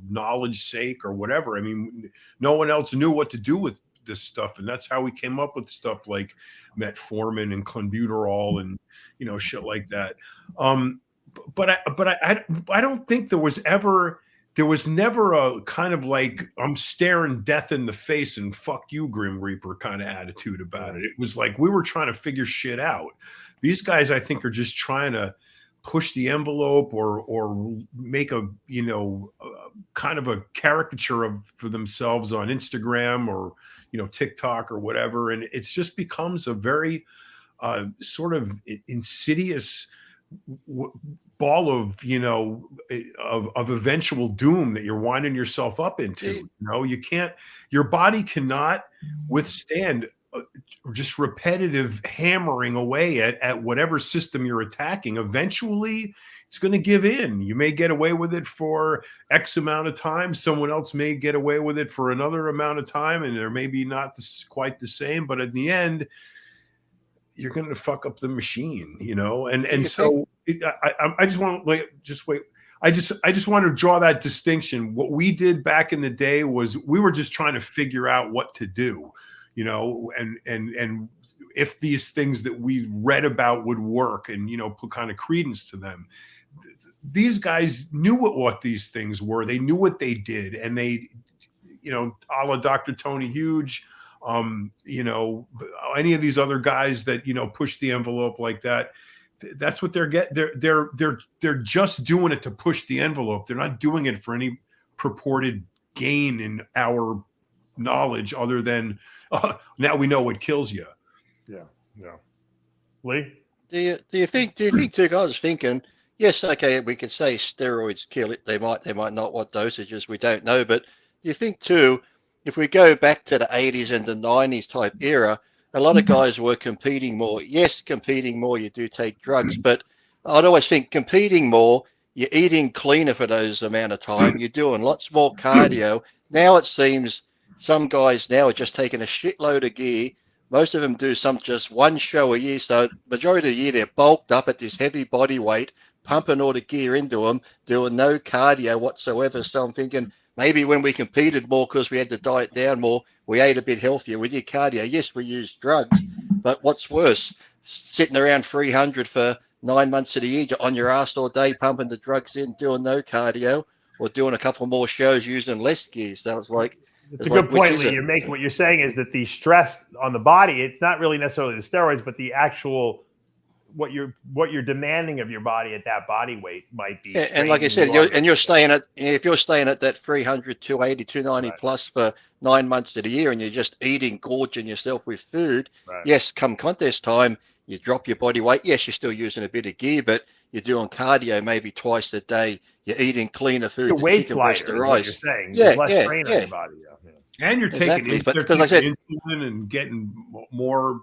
knowledge sake or whatever. I mean, no one else knew what to do with this stuff, and that's how we came up with stuff like metformin and clenbuterol and, you know, shit like that. But I don't think there was never a kind of like, I'm staring death in the face and fuck you, Grim Reaper kind of attitude about it. It was like we were trying to figure shit out. These guys, I think, are just trying to push the envelope or make a, you know, kind of a caricature for themselves on Instagram or, you know, TikTok or whatever. And it just becomes a very sort of insidious ball of, you know, of eventual doom that you're winding yourself up into. You know, your body cannot withstand just repetitive hammering away at whatever system you're attacking. Eventually it's going to give in. You may get away with it for X amount of time. Someone else may get away with it for another amount of time, and they're maybe not quite the same, but at the end you're going to fuck up the machine, you know? And so I just want to wait. I just want to draw that distinction. What we did back in the day was we were just trying to figure out what to do, you know, and if these things that we read about would work and, you know, put kind of credence to them. These guys knew what these things were. They knew what they did. And they, you know, a la Dr. Tony Huge, you know, any of these other guys that, you know, push the envelope like that, that's what they're they're just doing it to push the envelope. They're not doing it for any purported gain in our knowledge other than now we know what kills you. Yeah. Lee, do you think too? I was thinking, yes, okay, we could say steroids kill it. They might not. What dosages, we don't know. But you think too, if we go back to the 80s and the 90s type era, a lot of guys were competing more. Yes, competing more, you do take drugs, but I'd always think competing more, you're eating cleaner for those amount of time. You're doing lots more cardio. Now it seems some guys now are just taking a shitload of gear. Most of them do just one show a year. So majority of the year, they're bulked up at this heavy body weight, pumping all the gear into them, doing no cardio whatsoever. So I'm thinking maybe when we competed more because we had to diet down more, we ate a bit healthier. We did cardio. Yes, we used drugs, but what's worse? Sitting around 300 for 9 months of the year on your ass all day, pumping the drugs in, doing no cardio, or doing a couple more shows using less gear. So it's like, it's a good point, Lee. What you're saying is that the stress on the body, it's not really necessarily the steroids, but the actual what you're demanding of your body at that body weight might be. Yeah, and like I said, you're staying at, if you're staying at that 300, 280, 290 plus for 9 months of the year, and you're just eating, gorging yourself with food. Right. Yes, come contest time, you drop your body weight. Yes, you're still using a bit of gear, but you're doing cardio maybe twice a day. You're eating cleaner food. The weight's lighter, is what you're saying. There's less strain on your body. And you're taking insulin and getting more,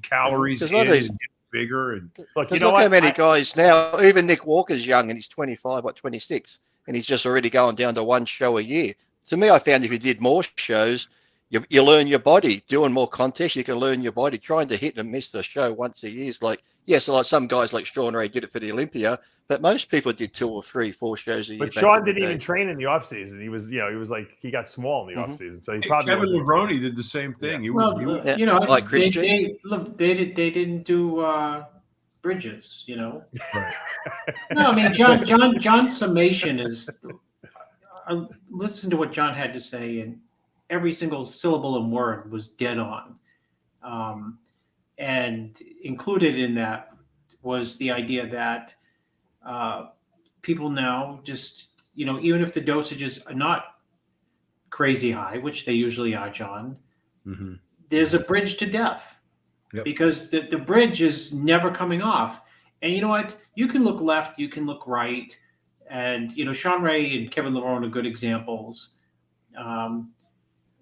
calories in and getting bigger. And look how many guys now, even Nick Walker's young and he's 25, 26, and he's just already going down to one show a year. To me, I found if you did more shows, you learn your body. Doing more contests, you can learn your body. Trying to hit and miss the show once a year is like, yes, like some guys like Sean Ray did it for the Olympia, but most people did 2 or 3, 4 shows a year. But Sean didn't even train in the off season. He was, he got small in the off season. So he probably Kevin Levrone did the same thing. Yeah. Like they didn't do bridges. Right. No, I mean John's summation is. Listen to what John had to say, and every single syllable and word was dead on. And included in that was the idea that people now just, even if the dosages are not crazy high, which they usually are, John, there's a bridge to death. Yep. Because the bridge is never coming off. And you know what? You can look left, you can look right. And, Sean Ray and Kevin Levrone are good examples. And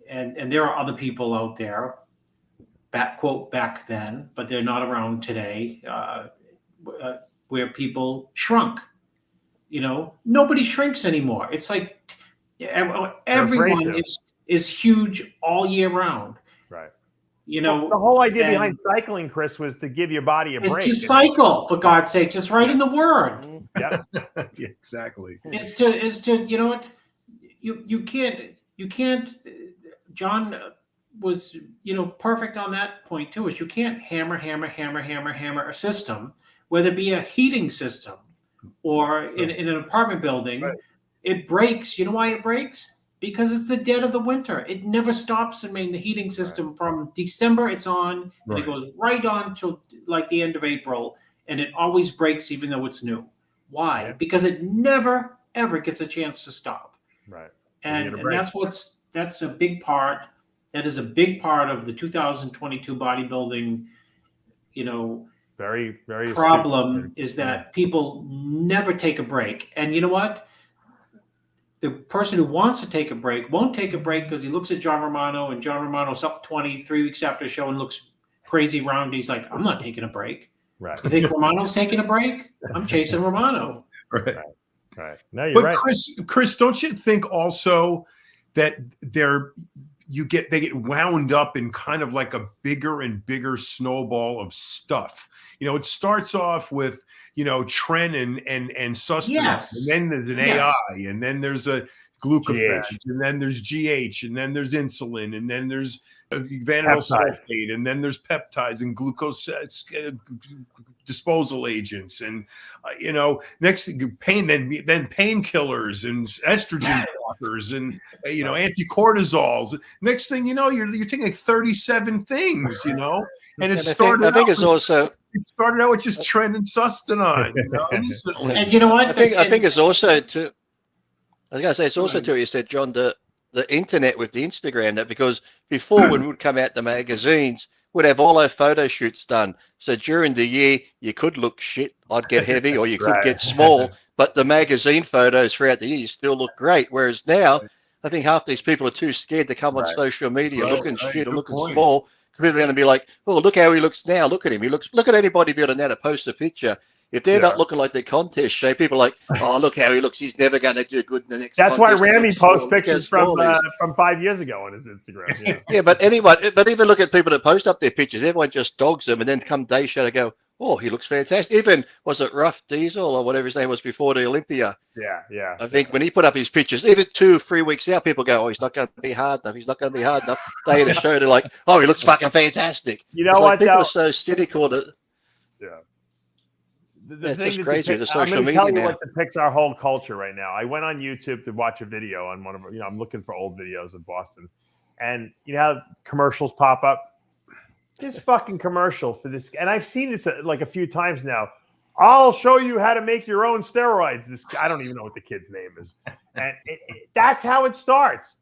there are other people out there, back then, but they're not around today, where people shrunk. Nobody shrinks anymore. It's like everyone is huge all year round. Right. The whole idea behind cycling, Chris, was to give your body a break. It's to cycle, for God's sake. Just write in the word. Yeah. Yeah, exactly. It's to you can't. John was perfect on that point too. Is you can't hammer a system, whether it be a heating system or in an apartment building. Right. It breaks. You know why it breaks? Because it's the dead of the winter. It never stops. The heating system from December it's on, and it goes right on till like the end of April, and it always breaks even though it's new. Why? Yeah. Because it never ever gets a chance to stop. Right. And that's a big part. That is a big part of the 2022 bodybuilding, very, very problem is that people never take a break. And you know what? The person who wants to take a break won't take a break because he looks at John Romano, and John Romano's up 20 3 weeks after the show and looks crazy round. He's like, I'm not taking a break. Right. You think Romano's taking a break? I'm chasing Romano. Right. No, you're right. Chris, don't you think also that they get wound up in kind of like a bigger and bigger snowball of stuff? It starts off with, tren and sustenance, and then there's an AI, and then there's a glucophage, and then there's GH, and then there's insulin, and then there's vanillin sulfate, and then there's peptides and glucose disposal agents, and next thing then painkillers and estrogen blockers and anticortisols. Next thing you know, you're taking like 37 things, and it started. I think it's also. It started out with just tren and sustenance. And you know what? I think it's also too. I was going to say it's also too. You said, John, the internet with the Instagram, that because before when we would come out the magazines, would have all our photo shoots done. So during the year, you could look shit. I'd get heavy, or you could get small. But the magazine photos throughout the year, you still look great. Whereas now, I think half these people are too scared to come on social media looking shit or looking small. People are going to be like, "Oh, look how he looks now. Look at him. Look at any bodybuilder now to post a picture. If they're not looking like their contest shape, people are like, oh, look how he looks. He's never going to do good in the next That's why contest. Ramy posts pictures from 5 years ago on his Instagram. Yeah. Yeah, but even look at people that post up their pictures. Everyone just dogs them, and then come day show to go, oh, he looks fantastic. Even, was it Rough Diesel or whatever his name was before the Olympia? Yeah. I think when he put up his pictures, even 2-3 weeks out, people go, oh, he's not going to be hard enough. He's not going to be hard enough. Day of the show, they're like, oh, he looks fucking fantastic. You know what? People are so cynical that. Yeah. It's just crazy. The social I'm media tell you now. what depicts our whole culture right now. I went on YouTube to watch a video on one of, I'm looking for old videos of Boston, and you know how commercials pop up. This fucking commercial for this, and I've seen this like a few times now. I'll show you how to make your own steroids. This, I don't even know what the kid's name is, and that's how it starts.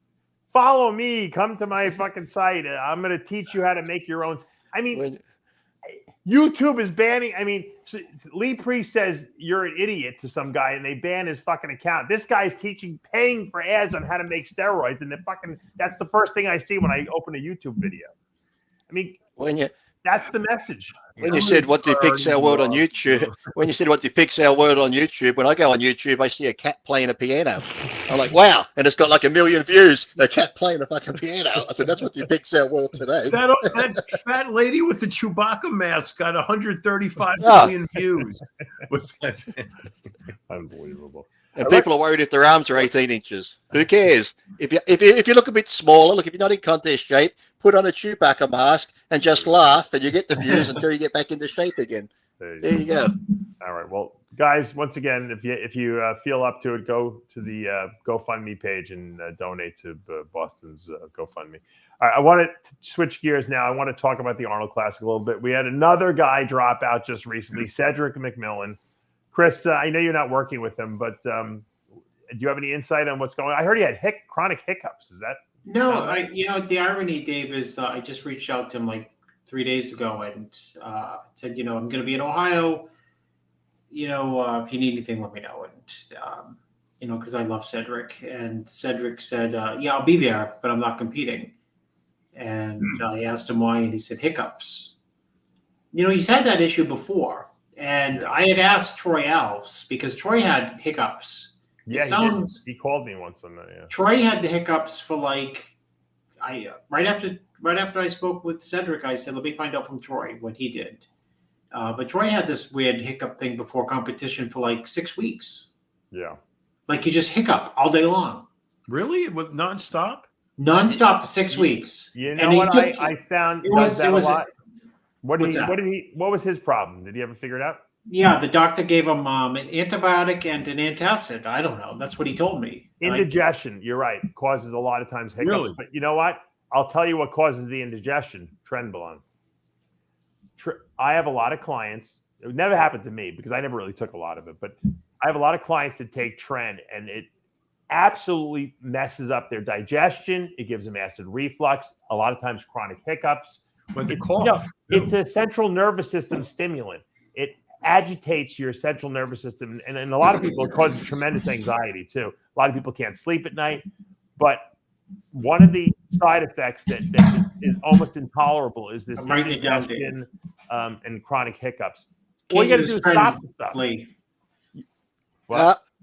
Follow me. Come to my fucking site. I'm going to teach you how to make your own. I mean. YouTube is banning. I mean, Lee Priest says you're an idiot to some guy, and they ban his fucking account. This guy's paying for ads on how to make steroids, and that's the first thing I see when I open a YouTube video. I mean, that's the message. When you said what depicts our world on YouTube, when I go on YouTube, I see a cat playing a piano. I'm like, wow, and it's got like 1 million views. The cat playing a fucking piano. I said, that's what depicts our world today. That fat lady with the Chewbacca mask got 135 million views. Unbelievable. And people are worried if their arms are 18 inches. Who cares? If you look a bit smaller, look, if you're not in contest shape, put on a Chewbacca mask and just laugh, and you get the views until you get back into shape again. There you go. All right. Well, guys, once again, if you feel up to it, go to the GoFundMe page and donate to Boston's GoFundMe. All right, I want to switch gears now. I want to talk about the Arnold Classic a little bit. We had another guy drop out just recently, Cedric McMillan. Chris, I know you're not working with him, but do you have any insight on what's going on? I heard he had chronic hiccups. Is that? No, the irony, Dave, is I just reached out to him like 3 days ago and said, I'm going to be in Ohio. If you need anything, let me know. And, because I love Cedric. And Cedric said, yeah, I'll be there, but I'm not competing. And I asked him why, and he said hiccups. He's had that issue before. And I had asked Troy Alves because Troy had hiccups. Yeah, he called me once on that. Yeah. Troy had the hiccups for right after I spoke with Cedric, I said, let me find out from Troy what he did. But Troy had this weird hiccup thing before competition for like 6 weeks. Yeah. Like you just hiccup all day long. Really? With nonstop? Nonstop for 6 weeks. You know what I found? It was a lot. What was his problem? Did he ever figure it out? Yeah, the doctor gave him an antibiotic and an antacid. I don't know. That's what he told me. Indigestion, you're right, causes a lot of times hiccups. Really? But you know what? I'll tell you what causes the indigestion. Trenbolone. I have a lot of clients. It never happened to me because I never really took a lot of it. But I have a lot of clients that take Tren, and it absolutely messes up their digestion. It gives them acid reflux. A lot of times chronic hiccups. But the cough. It's a central nervous system stimulant. It agitates your central nervous system, and a lot of people, it causes tremendous anxiety too. A lot of people can't sleep at night. But one of the side effects that is almost intolerable is this indigestion and chronic hiccups. All you got to do is stop the stuff.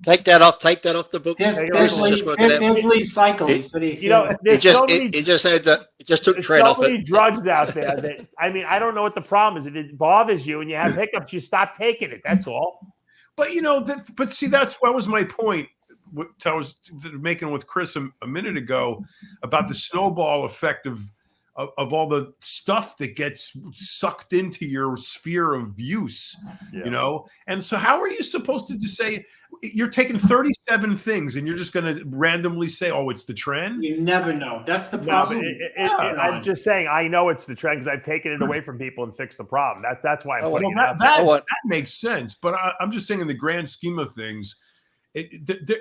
Take that off the book. There's Lee's cycle. He just took Tren off so many it. drugs out there that, I don't know what the problem is. If it bothers you and you have hiccups, you stop taking it. That's all. But that was my point. What I was making with Chris a minute ago about the snowball effect of all the stuff that gets sucked into your sphere of use, And so how are you supposed to just say you're taking 37 things and you're just going to randomly say, oh, it's the trend? You never know. That's the problem. I'm just saying, I know it's the trend because I've taken it away from people and fixed the problem. That's why I'm putting it out there. That makes sense. But I'm just saying in the grand scheme of things,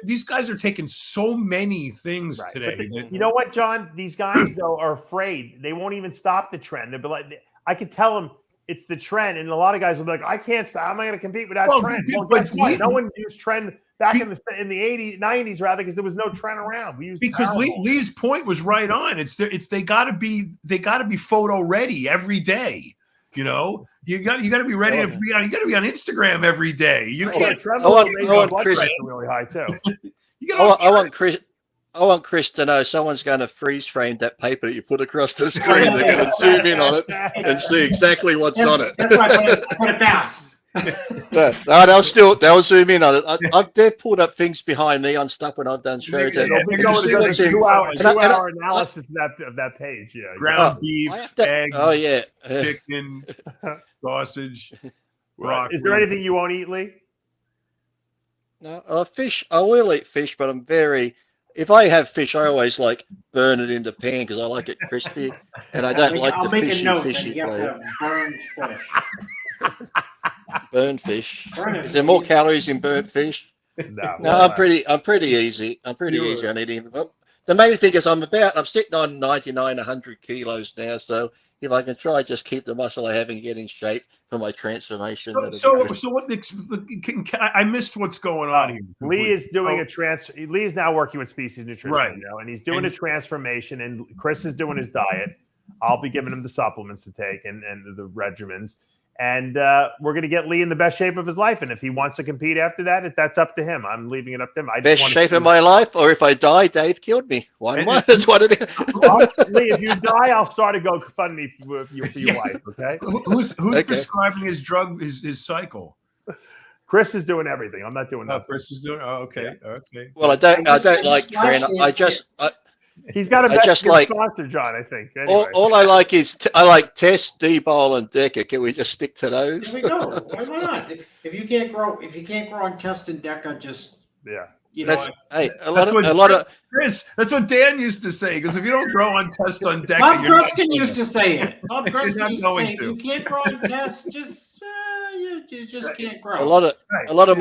these guys are taking so many things today. You know what, John? These guys, though, are afraid. They won't even stop the trend. They'll be like, I could tell him it's the trend, and a lot of guys will be like, I can't stop. How am I going to compete with that trend? Well, guess what? No one used trend back in the 80s, 90s rather, because there was no trend around. We used Lee's point was right on. It's they got to be photo ready every day. You know, you got to be ready to be on. You got to be on Instagram every day. You can't. I want Chris really high too. I want Chris to know someone's going to freeze frame that paper that you put across the screen. They're going to zoom in on it and see exactly what's on it. That's why I put it fast. No, they'll zoom in on it. They've pulled up things behind me on stuff when I've done shows. Two-hour analysis of that page. Yeah, ground beef, eggs, yeah, chicken, sausage. Broccoli. Is there anything you won't eat, Lee? No, fish. I will eat fish, but I'm very. If I have fish, I always like burn it in the pan because I like it crispy, and I don't like the fishy flavor. Burnt fish. Is there more calories in burnt fish? No, I'm pretty easy. I'm pretty easy on eating. The main thing is I'm sitting on 99, 100 kilos now. So if I can try just keep the muscle I have and get in shape for my transformation. So what? I missed what's going on here. Lee is doing a transfer. Lee is now working with Species Nutrition, right? You know, and he's doing a transformation. And Chris is doing his diet. I'll be giving him the supplements to take and the regimens. And we're going to get Lee in the best shape of his life. And if he wants to compete after that, that's up to him. I'm leaving it up to him. Best shape of my life, or if I die, Dave killed me. One. That's what it is. Well, Lee, if you die, I'll start a GoFundMe for your wife. Okay. Who's prescribing his drug? His cycle. Chris is doing everything. I'm not doing that. Chris is doing. Oh, okay. Yeah. Okay. Well, I don't like trend. He's got a Mexican sponsor, John, I think. Anyway. All I like is I like Test, D-Ball, and Deca. Can we just stick to those? There we go. Why not? If you can't grow on Test and Deca, just you know. Chris, that's what Dan used to say. Because if you don't grow on Test on Deca, Bob Gruskin used to say it. Bob Gruskin used to say, if you can't grow on Test, you just can't grow. A lot of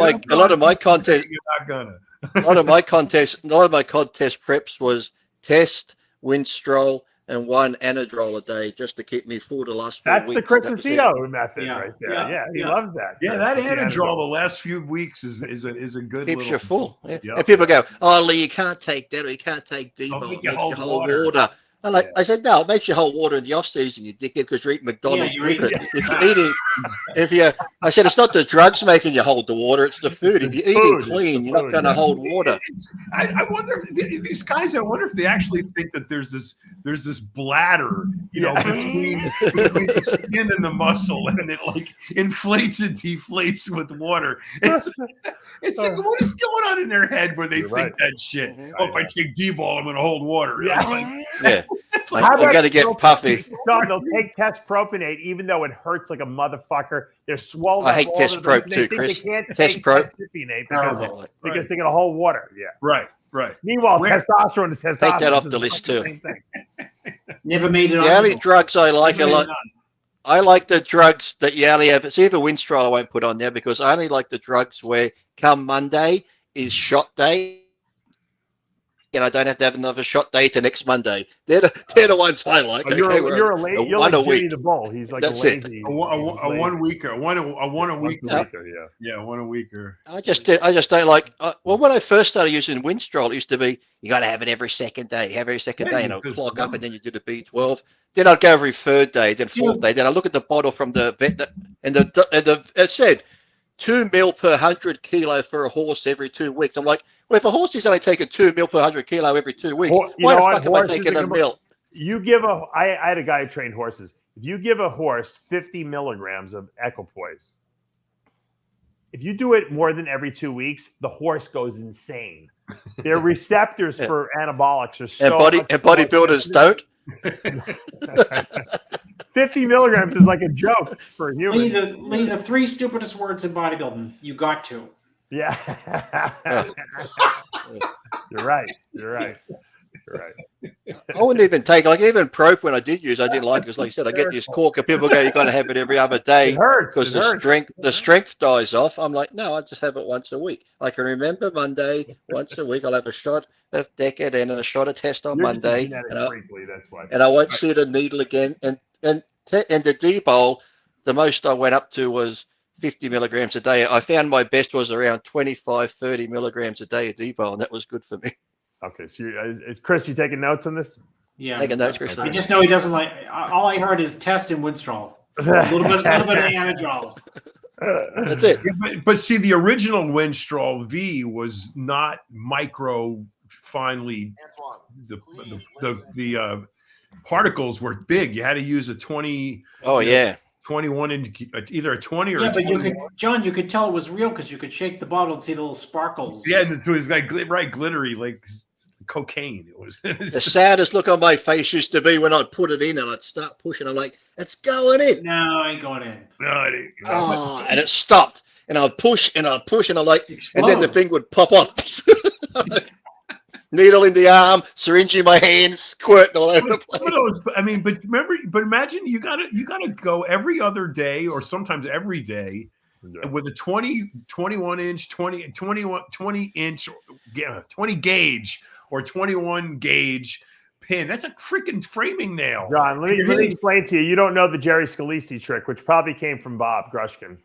my contest. You're not gonna. A lot of my contest preps was Test, Winstrol, and 1 Anadrol a day just to keep me full to last 4 weeks. That's the Chris Aceto method right there. Yeah, he loves that. Yeah, that Anadrol the last few weeks is a good keeps you full. Yeah. And people go, "Oh, Lee, you can't take that, or you can't take D-Bol. It makes you hold water." I said, no, it makes you hold water in the off season, you dickhead, because you're eating McDonald's with it. I said, it's not the drugs making you hold the water, it's the food. If you're eating clean, you're not going to hold water. I wonder if these guys, I wonder if they actually think that there's this bladder, between the skin and the muscle, and it like inflates and deflates with water. It's like, what is going on in their head where they think that shit? Oh, if I take D-Bol, I'm going to hold water. Yeah. I'm going to get puffy. No, they'll take test propionate, even though it hurts like a motherfucker. They're swollen. I hate test prop too, Chris. They can't take propionate because they're going to hold water. Yeah. Right. Meanwhile, testosterone is testosterone. Take that off the list too. Never made it on. The only drugs I like a lot. I like the drugs that you only have. It's either Winstrol I won't put on there because I only like the drugs where come Monday is shot day. And I don't have to have another shot day to next Monday. They're the ones I like. You're a lazy. You're like Jimmy the Bull. He's like that's lazy. A 1 weeker. A one a weeker. Yeah, 1 a weeker. I just don't like. Well, when I first started using Winstrol, it used to be you got to have it every second day. Have every second day, and it'll clog up, and then you do the B12. Then I'd go every third day, then fourth day. Then I look at the bottle from the vet, and it said 2 mil per 100 kilo for a horse every 2 weeks. I'm like, well, if a horse is only taking 2 mil per 100 kilo every 2 weeks, why the fuck am I taking a mil? I had a guy who trained horses. If you give a horse 50 milligrams of equipoise, if you do it more than every 2 weeks, the horse goes insane. Their receptors for anabolics are so and bodybuilders don't. 50 milligrams is like a joke for a human. Lee, the 3 stupidest words in bodybuilding. You got to. Yeah. You're right. I wouldn't even take even Prop when I did use. I didn't like it because, like I said, I get this cork and people go, "You got to have it every other day." It hurts because the strength dies off. I'm like, no, I just have it once a week. I can remember Monday once a week. I'll have a shot of Decade and a shot of Test on Monday, that's why. And I won't see the needle again. And And the D-bowl, the most I went up to was 50 milligrams a day. I found my best was around 25, 30 milligrams a day of D-bowl, and that was good for me. Okay, so Chris, you taking notes on this? Yeah, Taking notes, Chris. I just know he doesn't like. All I heard is test and Winstrol. A little bit of Anadrol. That's it. Yeah, but see, the original Winstrol V was not micro finely. The particles were big. You had to use a 20. Oh yeah. 21 inch, either a 20 or yeah, a but 21. you could, John, you could tell it was real because you could shake the bottle and see the little sparkles. Yeah, so it was like glittery, like cocaine. It was. The saddest look on my face used to be when I'd put it in and I'd start pushing. I'm like, it's going in. No, I ain't going in. No, it ain't. Oh, and it stopped. And I'd push and I'd push and I'm like, Explode. and then the thing would pop off. Needle in the arm, syringe in my hands, squirting all over the place. I mean, but remember, imagine you gotta go every other day or sometimes every day with a 21 inch, 20 inch, 20 gauge or 21 gauge pin. That's a freaking framing nail. John, let me explain to you. You don't know the Jerry Scalisi trick, which probably came from Bob Grushkin.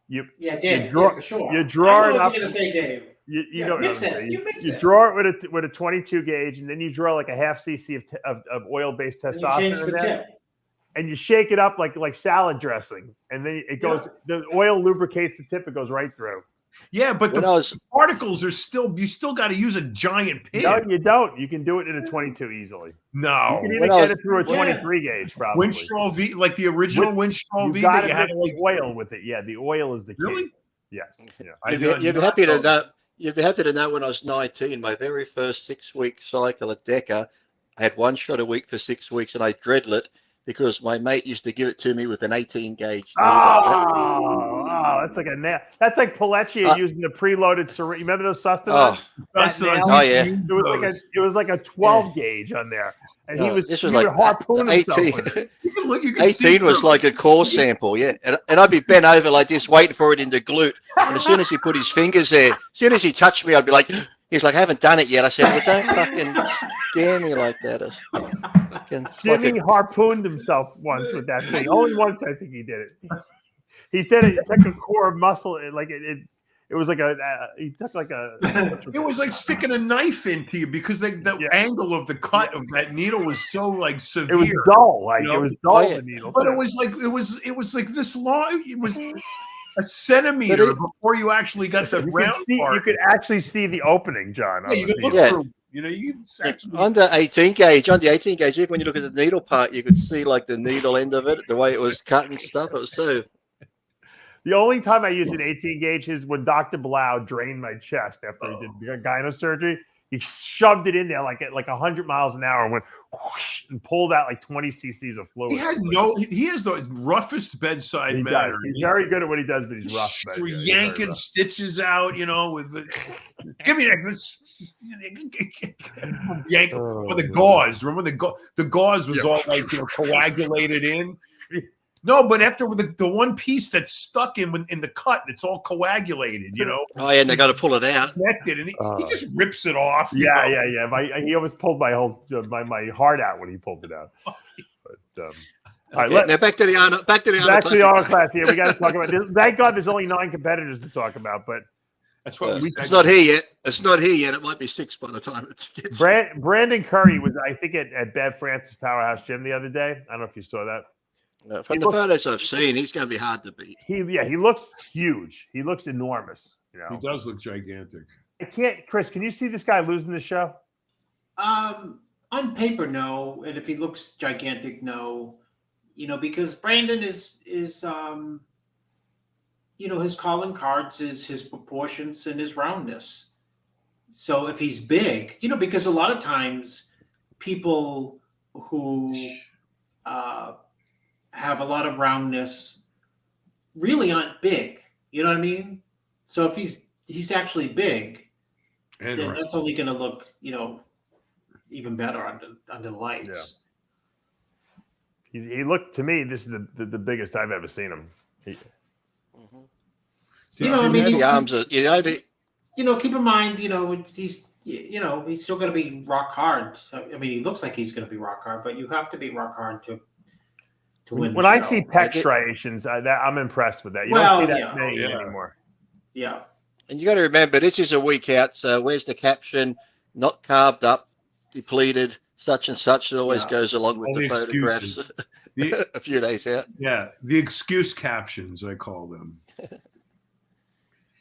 Dave, for sure. You draw it up. You're gonna say, Dave. You don't mix know. it. You draw it with a 22 gauge, and then you draw like a half cc of oil-based testosterone in there, and you shake it up like salad dressing, and then it goes. The oil lubricates the tip; it goes right through. Yeah, but the particles are you still got to use a giant pin. No, you don't. You can do it in a 22 easily. No, you can even get it through a 23 gauge, probably. Winstrol V, like the original Winstrol V. You got to have like oil with it. Yeah, the oil is the key. Really? Yes. Yeah. You'd be happy to know. You'd be happy to know when I was 19, my very first 6-week cycle at DECA, I had 1 shot a week for 6 weeks, and I dreaded it because my mate used to give it to me with an 18 gauge. That's like that's like Pelletier using the preloaded syringe. You remember those sustenance? Oh yeah. It was like a 12 gauge on there, and he was like harpooning 18. himself with it. 18 was like a core sample, yeah. And I'd be bent over like this, waiting for it in the glute. And as soon as he put his fingers there, as soon as he touched me, I'd be like, he's like, I haven't done it yet. I said, well, don't fucking scare me like that. Jimmy harpooned himself once with that thing. Only once, I think he did it. He said it took a core of muscle, like it was like he took like a. It was like sticking a knife into you because the angle of the cut of that needle was so like severe. It was dull, it was dull. The needle, but it was like this long. It was a centimeter before you actually got the round part. You could actually see the opening, John. Yeah, you could look through. You actually under 18 gauge, on the 18 gauge, even when you look at the needle part, you could see like the needle end of it, the way it was cut and stuff. It was so. The only time I used an 18 gauge is when Dr. Blau drained my chest after he did gyno surgery. He shoved it in there like 100 miles an hour and went whoosh, and pulled out like 20 cc's of fluid. He has the roughest bedside manner. He's very good at what he does, but he's rough. Yanking stitches out, with the give me that yank or the gauze. Remember the gauze was all like coagulated in. No, but after the one piece that's stuck in the cut, it's all coagulated, Oh, yeah, and they got to pull it out. Connected, and he just rips it off. Yeah. He almost pulled my my heart out when he pulled it out. But, all right, now back to the Arnold Classic. Yeah, we got to talk about this. Thank God there's only 9 competitors to talk about, but that's what it's not here yet. It's not here yet. It might be 6 by the time it gets. Brandon Curry was, I think, at Bev Francis Powerhouse Gym the other day. I don't know if you saw that. From the photos I've seen, he's going to be hard to beat. He looks huge. He looks enormous. He does look gigantic. Chris, can you see this guy losing the show? On paper, no. And if he looks gigantic, no. Because Brandon is his calling cards is his proportions and his roundness. So if he's big, because a lot of times people who have a lot of roundness really aren't big. You know what I mean? So if he's actually big, then that's only going to look, even better under the lights. Yeah. He looked, to me, this is the biggest I've ever seen him. Keep in mind, he's still going to be rock hard. So, he looks like he's going to be rock hard, but you have to be rock hard to win. When I see pec striations, I'm impressed with that. You don't see that many anymore. Yeah. And you got to remember, this is a week out. So where's the caption? Not carved up, depleted, such and such. It always goes along with the photographs. A few days out. Yeah, the excuse captions, I call them.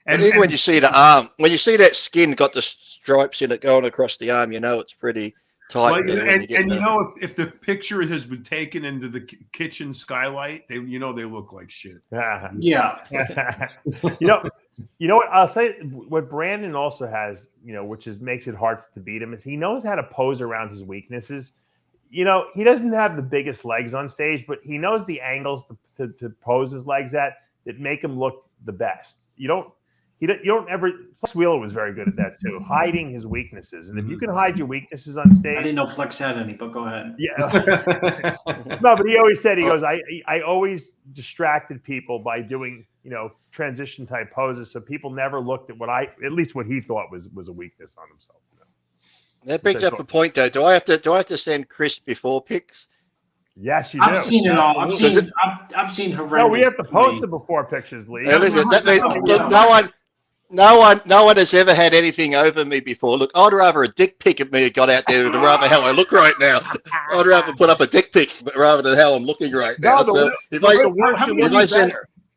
And even when you see the arm, when you see that skin got the stripes in it going across the arm, you know it's pretty tight. Well, if the picture has been taken into the kitchen skylight, they look like shit. Yeah. You know what I'll say. What Brandon also has, which makes it hard to beat him, is he knows how to pose around his weaknesses. He doesn't have the biggest legs on stage, but he knows the angles to pose his legs at that make him look the best. You don't ever. Flex Wheeler was very good at that too, hiding his weaknesses. And if you can hide your weaknesses on stage, I didn't know Flex had any, but go ahead. Yeah. No, but he always said, he goes, I always distracted people by doing, transition type poses, so people never looked at at least what he thought was a weakness on himself. That brings up a point though. Do I have to send Chris before pics? Yes, you do. I've seen it all. I've seen horrendous. No, we have to post the before pictures, Lee. Hey, listen, no one has ever had anything over me before. Look, I'd rather a dick pic of me got out there than rather how I look right now. I'd rather put up a dick pic rather than how I'm looking right now.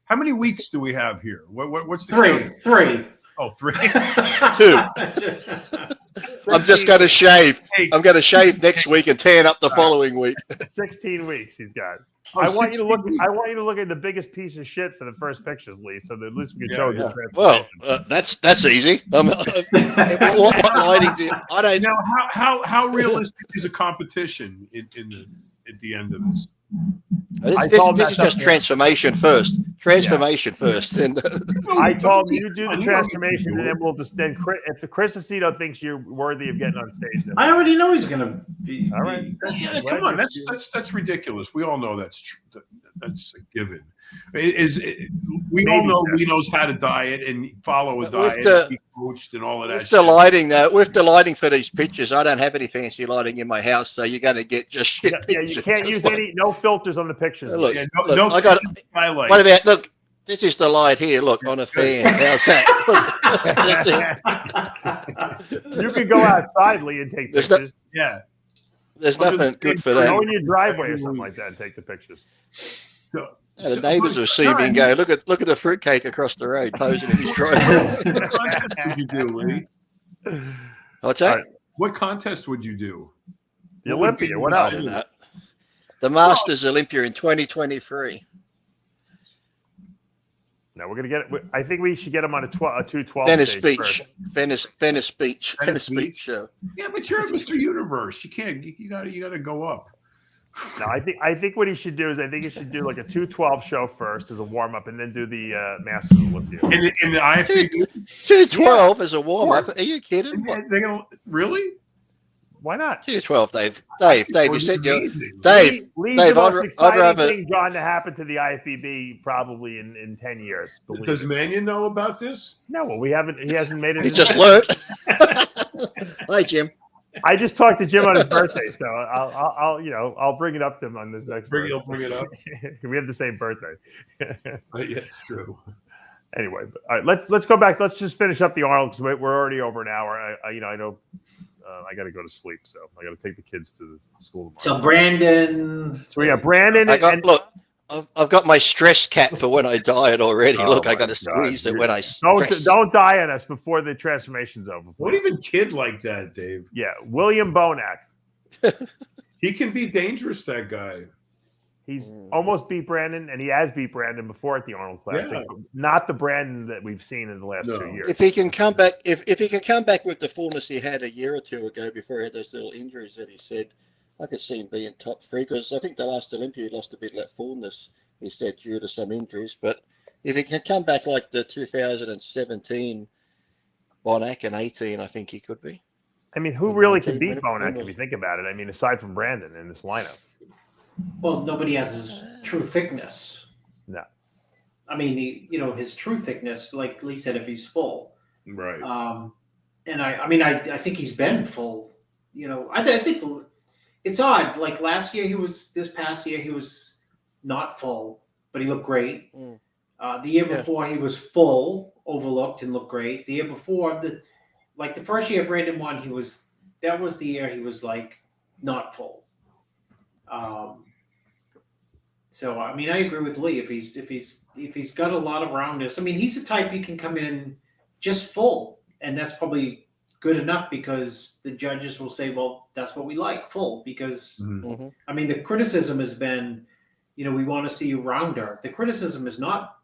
How many weeks do we have here? What's the three? Oh, 3. 2. I'm just going to shave. I'm going to shave next week and tan up the following week. 16 weeks he's got. I want you to look at the biggest piece of shit for the first pictures, Lee, so that at least we can show you. Well, that's easy. What lighting do I don't know. How realistic is a competition at the end of this? This is just transformation first. Transformation first. Then I told him you do the transformation, and then we'll just if Chris Aceto thinks you're worthy of getting on stage. Then I already know he's going to be. All right. Yeah, come on, that's ridiculous. We all know that's true. That's a given. We all know he knows how to diet and follow a diet, and be coached and all of that. With the lighting, with the lighting for these pictures, I don't have any fancy lighting in my house, so you're going to get just shit. Yeah, you can't use no filters on the pictures. Look, I got highlight. What about look? This is the light here. Look on a fan. How's that? You could go outside, Lee, and take pictures. There's nothing good for that. Go in your driveway or something like that and take the pictures. The neighbors will see me and go, look at the fruitcake across the road posing in his driveway. What contest would you do, Lee? What's that? What contest would you do? The Olympia. What else? The Masters Olympia in 2023. No, we're gonna get it. I think we should get him on a 212. Venice Beach. Venice Beach show. Yeah, but you're Mr. Universe. You can't. You gotta go up. No, I think what he should do is he should do like a 212 show first as a warm up, and then do the Masters Olympia. In the IFBB 212 as a warm up. Are you kidding? They're gonna really? Why not? 212, Dave. You said Dave. Dave, I'd rather thing, John, to happen to the IFBB probably in 10 years. Does Mannion know about this? No, well, we haven't. He hasn't made it. He just learned. Hi, Jim. I just talked to Jim on his birthday, so I'll bring it up to him on this next. You'll bring it up. We have the same birthday. Yeah, it's true. Anyway, all right, let's go back. Let's just finish up the Arnold because we're already over an hour. I know. I got to go to sleep, so I got to take the kids to the school tomorrow. So Brandon. Brandon. Look, I've got my stress cap for when I diet already. Look, I got to squeeze it when I stress. Don't die on us before the transformation's over. Don't even kid like that, Dave. Yeah, William Bonac. He can be dangerous, that guy. He's almost beat Brandon, and he has beat Brandon before at the Arnold Classic. Yeah. Not the Brandon that we've seen in the last 2 years. If he can come back, if he can come back with the fullness he had a year or two ago before he had those little injuries that he said, I could see him being top 3 because I think the last Olympia he lost a bit of that fullness, he said, due to some injuries. But if he can come back like the 2017 Bonac and 18, I think he could be. I mean, who really can beat Bonac if you think about it? I mean, aside from Brandon in this lineup. Well, nobody has his true thickness. No. I mean, his true thickness, like Lee said, if he's full. Right. And I think he's been full. I think it's odd. Like this past year, he was not full, but he looked great. Mm. The year before he was full, overlooked, and looked great. The year before, the first year Brandon won, that was the year he was like not full. So I mean, I agree with Lee. If he's got a lot of roundness, I mean, he's the type you can come in just full, and that's probably good enough because the judges will say, well, that's what we like, full. Because I mean, the criticism has been, we want to see you rounder. The criticism is not,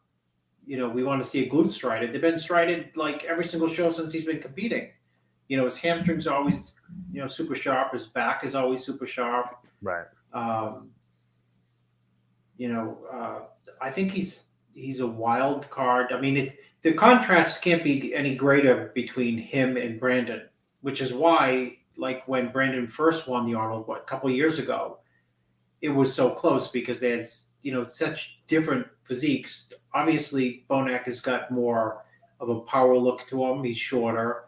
we want to see a glute strided. They've been strided like every single show since he's been competing. His hamstrings are always, super sharp. His back is always super sharp. Right. I think he's a wild card. I mean, the contrast can't be any greater between him and Brandon, which is why, like when Brandon first won the Arnold, a couple of years ago, it was so close because they had, such different physiques. Obviously, Bonac has got more of a power look to him. He's shorter.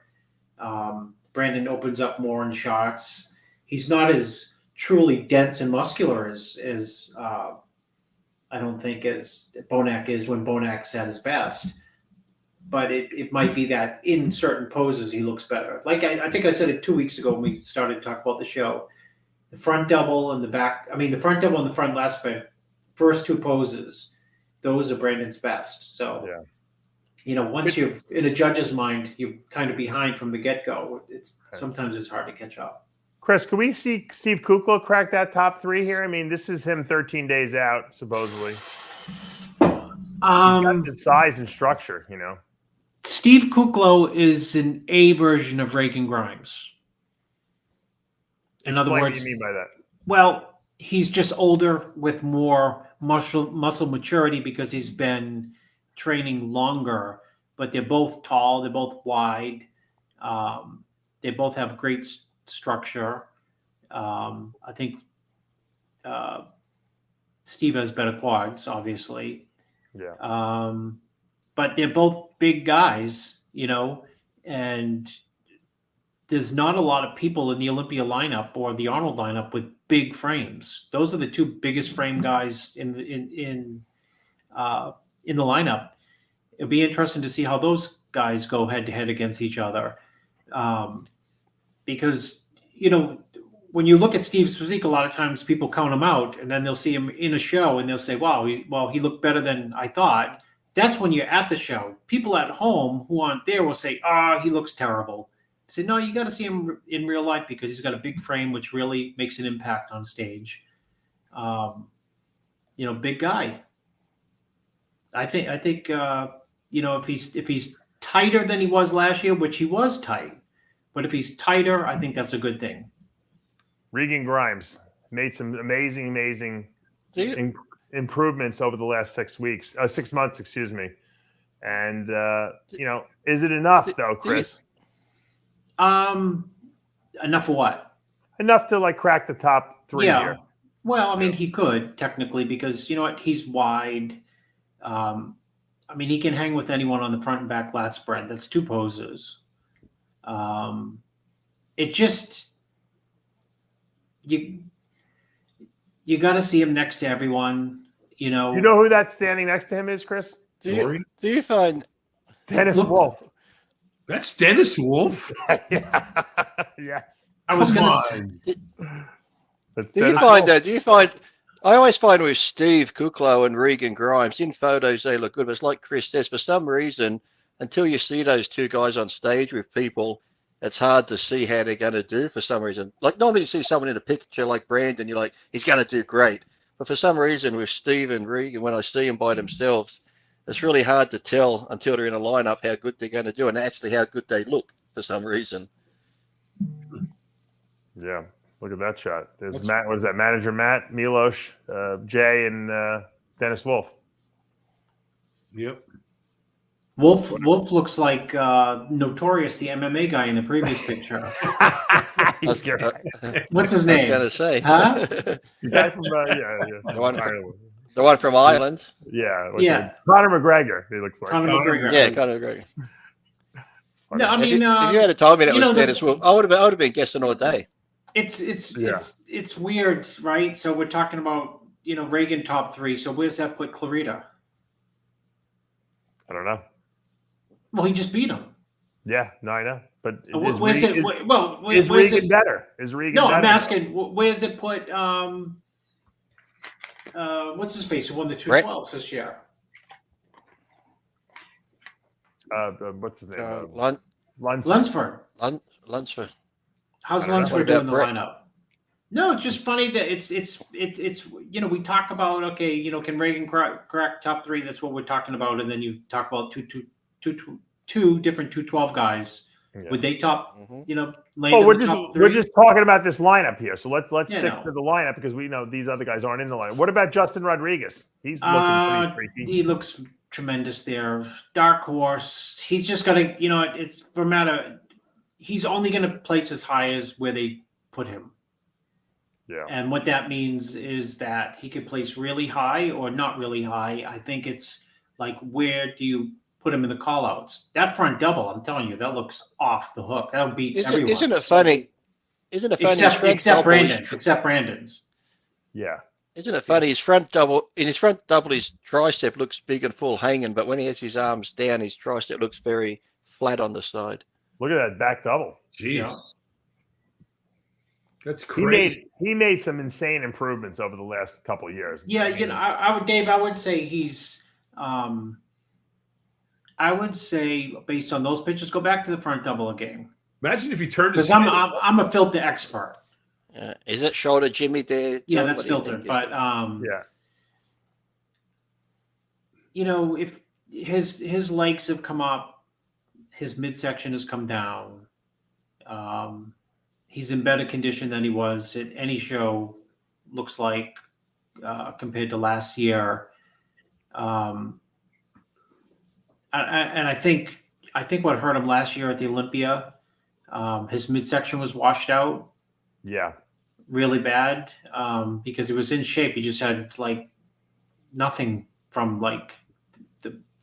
Brandon opens up more in shots. He's not as truly dense and muscular as I don't think as Bonac is when Bonac's at his best. But it might be that in certain poses he looks better. Like I think I said it 2 weeks ago when we started to talk about the show. The front double and the back, the front double and the front last spread, first two poses, those are Brandon's best. So, once you're in a judge's mind, you're kind of behind from the get-go. Sometimes it's hard to catch up. Chris, can we see Steve Kukla crack that top three here? I mean, this is him 13 days out, supposedly. He's got the size and structure, Steve Kukla is an A version of Reagan Grimes. In other words, what do you mean by that? Well, he's just older with more muscle maturity because he's been training longer. But they're both tall. They're both wide. They both have great structure. I think Steve has better quads, obviously. Yeah. But they're both big guys, and there's not a lot of people in the Olympia lineup or the Arnold lineup with big frames. Those are the two biggest frame guys in the lineup. It'll be interesting to see how those guys go head to head against each other. Because, when you look at Steve's physique, a lot of times people count him out and then they'll see him in a show and they'll say, wow, he looked better than I thought. That's when you're at the show. People at home who aren't there will say, he looks terrible. I say, no, you got to see him in real life because he's got a big frame, which really makes an impact on stage. Big guy. I think if he's tighter than he was last year, which he was tight, but if he's tighter, I think that's a good thing. Regan Grimes made some amazing improvements over the last 6 months, excuse me. And, is it enough though, Chris? Enough for what? Enough to crack the top three here. Well, he could technically because he's wide. He can hang with anyone on the front and back lat spread. That's two poses. It just you got to see him next to everyone. You know who that's standing next to him is, Chris? Do you find Dennis Wolf? That's Dennis Wolf. Yeah. Yes. I was going to say. Do you find? I always find with Steve Kukla and Regan Grimes in photos they look good, but it's like Chris says, for some reason, until you see those two guys on stage with people, it's hard to see how they're going to do for some reason. Like normally you see someone in a picture like Brandon, you're like, he's going to do great. But for some reason with Steve and Regan, when I see them by themselves, it's really hard to tell until they're in a lineup how good they're going to do and actually how good they look for some reason. Yeah. Look at that shot. There's Matt. What is that? Manager Matt, Milos, Jay, and Dennis Wolf. Yep. Wolf looks like Notorious, the MMA guy in the previous picture. What's his name? I was going to say. Huh? The guy from The one from Ireland. Yeah. Conor McGregor. He looks like Conor McGregor. Yeah, Conor McGregor. No, I mean, if you had told me that was Dennis Wolf, I would have been guessing all day. It's weird, right? So we're talking about Reagan top 3. So where's that put Clarita? I don't know. Well, he just beat him. Yeah, no, I know. But where's is Reagan better? Is Reagan no, better? I'm asking, where's it put what's his face who won the 212s this year? What's his name? Lunsford. Lunsford. How's Lunsford doing in the lineup? No, it's just funny that it's we talk about, okay, can Reagan crack top 3? That's what we're talking about, and then you talk about two different 212 guys. Yeah. Would they top? We're just talking about this lineup here, so let's stick to the lineup because we know these other guys aren't in the lineup. What about Justin Rodriguez? He's looking pretty freaky. He looks tremendous there. Dark horse. He's just got to, it's for a matter. He's only going to place as high as where they put him. Yeah. And what that means is that he could place really high or not really high. I think it's like, where do you put him in the call-outs? That front double, I'm telling you, that looks off the hook. That would beat everyone. Isn't it funny? Except Brandon's. Yeah. Isn't it funny? His front double, his tricep looks big and full hanging, but when he has his arms down, his tricep looks very flat on the side. Look at that back double. Jeez. Yeah. That's crazy. He made some insane improvements over the last couple of years. Yeah, Dave, I would say he's I would say, based on those pictures, go back to the front double again. Imagine if you turned to because I'm a filter expert. Is it shoulder Jimmy there? Yeah, that's filtered. But yeah, if his legs have come up, his midsection has come down. He's in better condition than he was at any show. Looks like compared to last year. And I think what hurt him last year at the Olympia, his midsection was washed out. Yeah, really bad because he was in shape. He just had like nothing from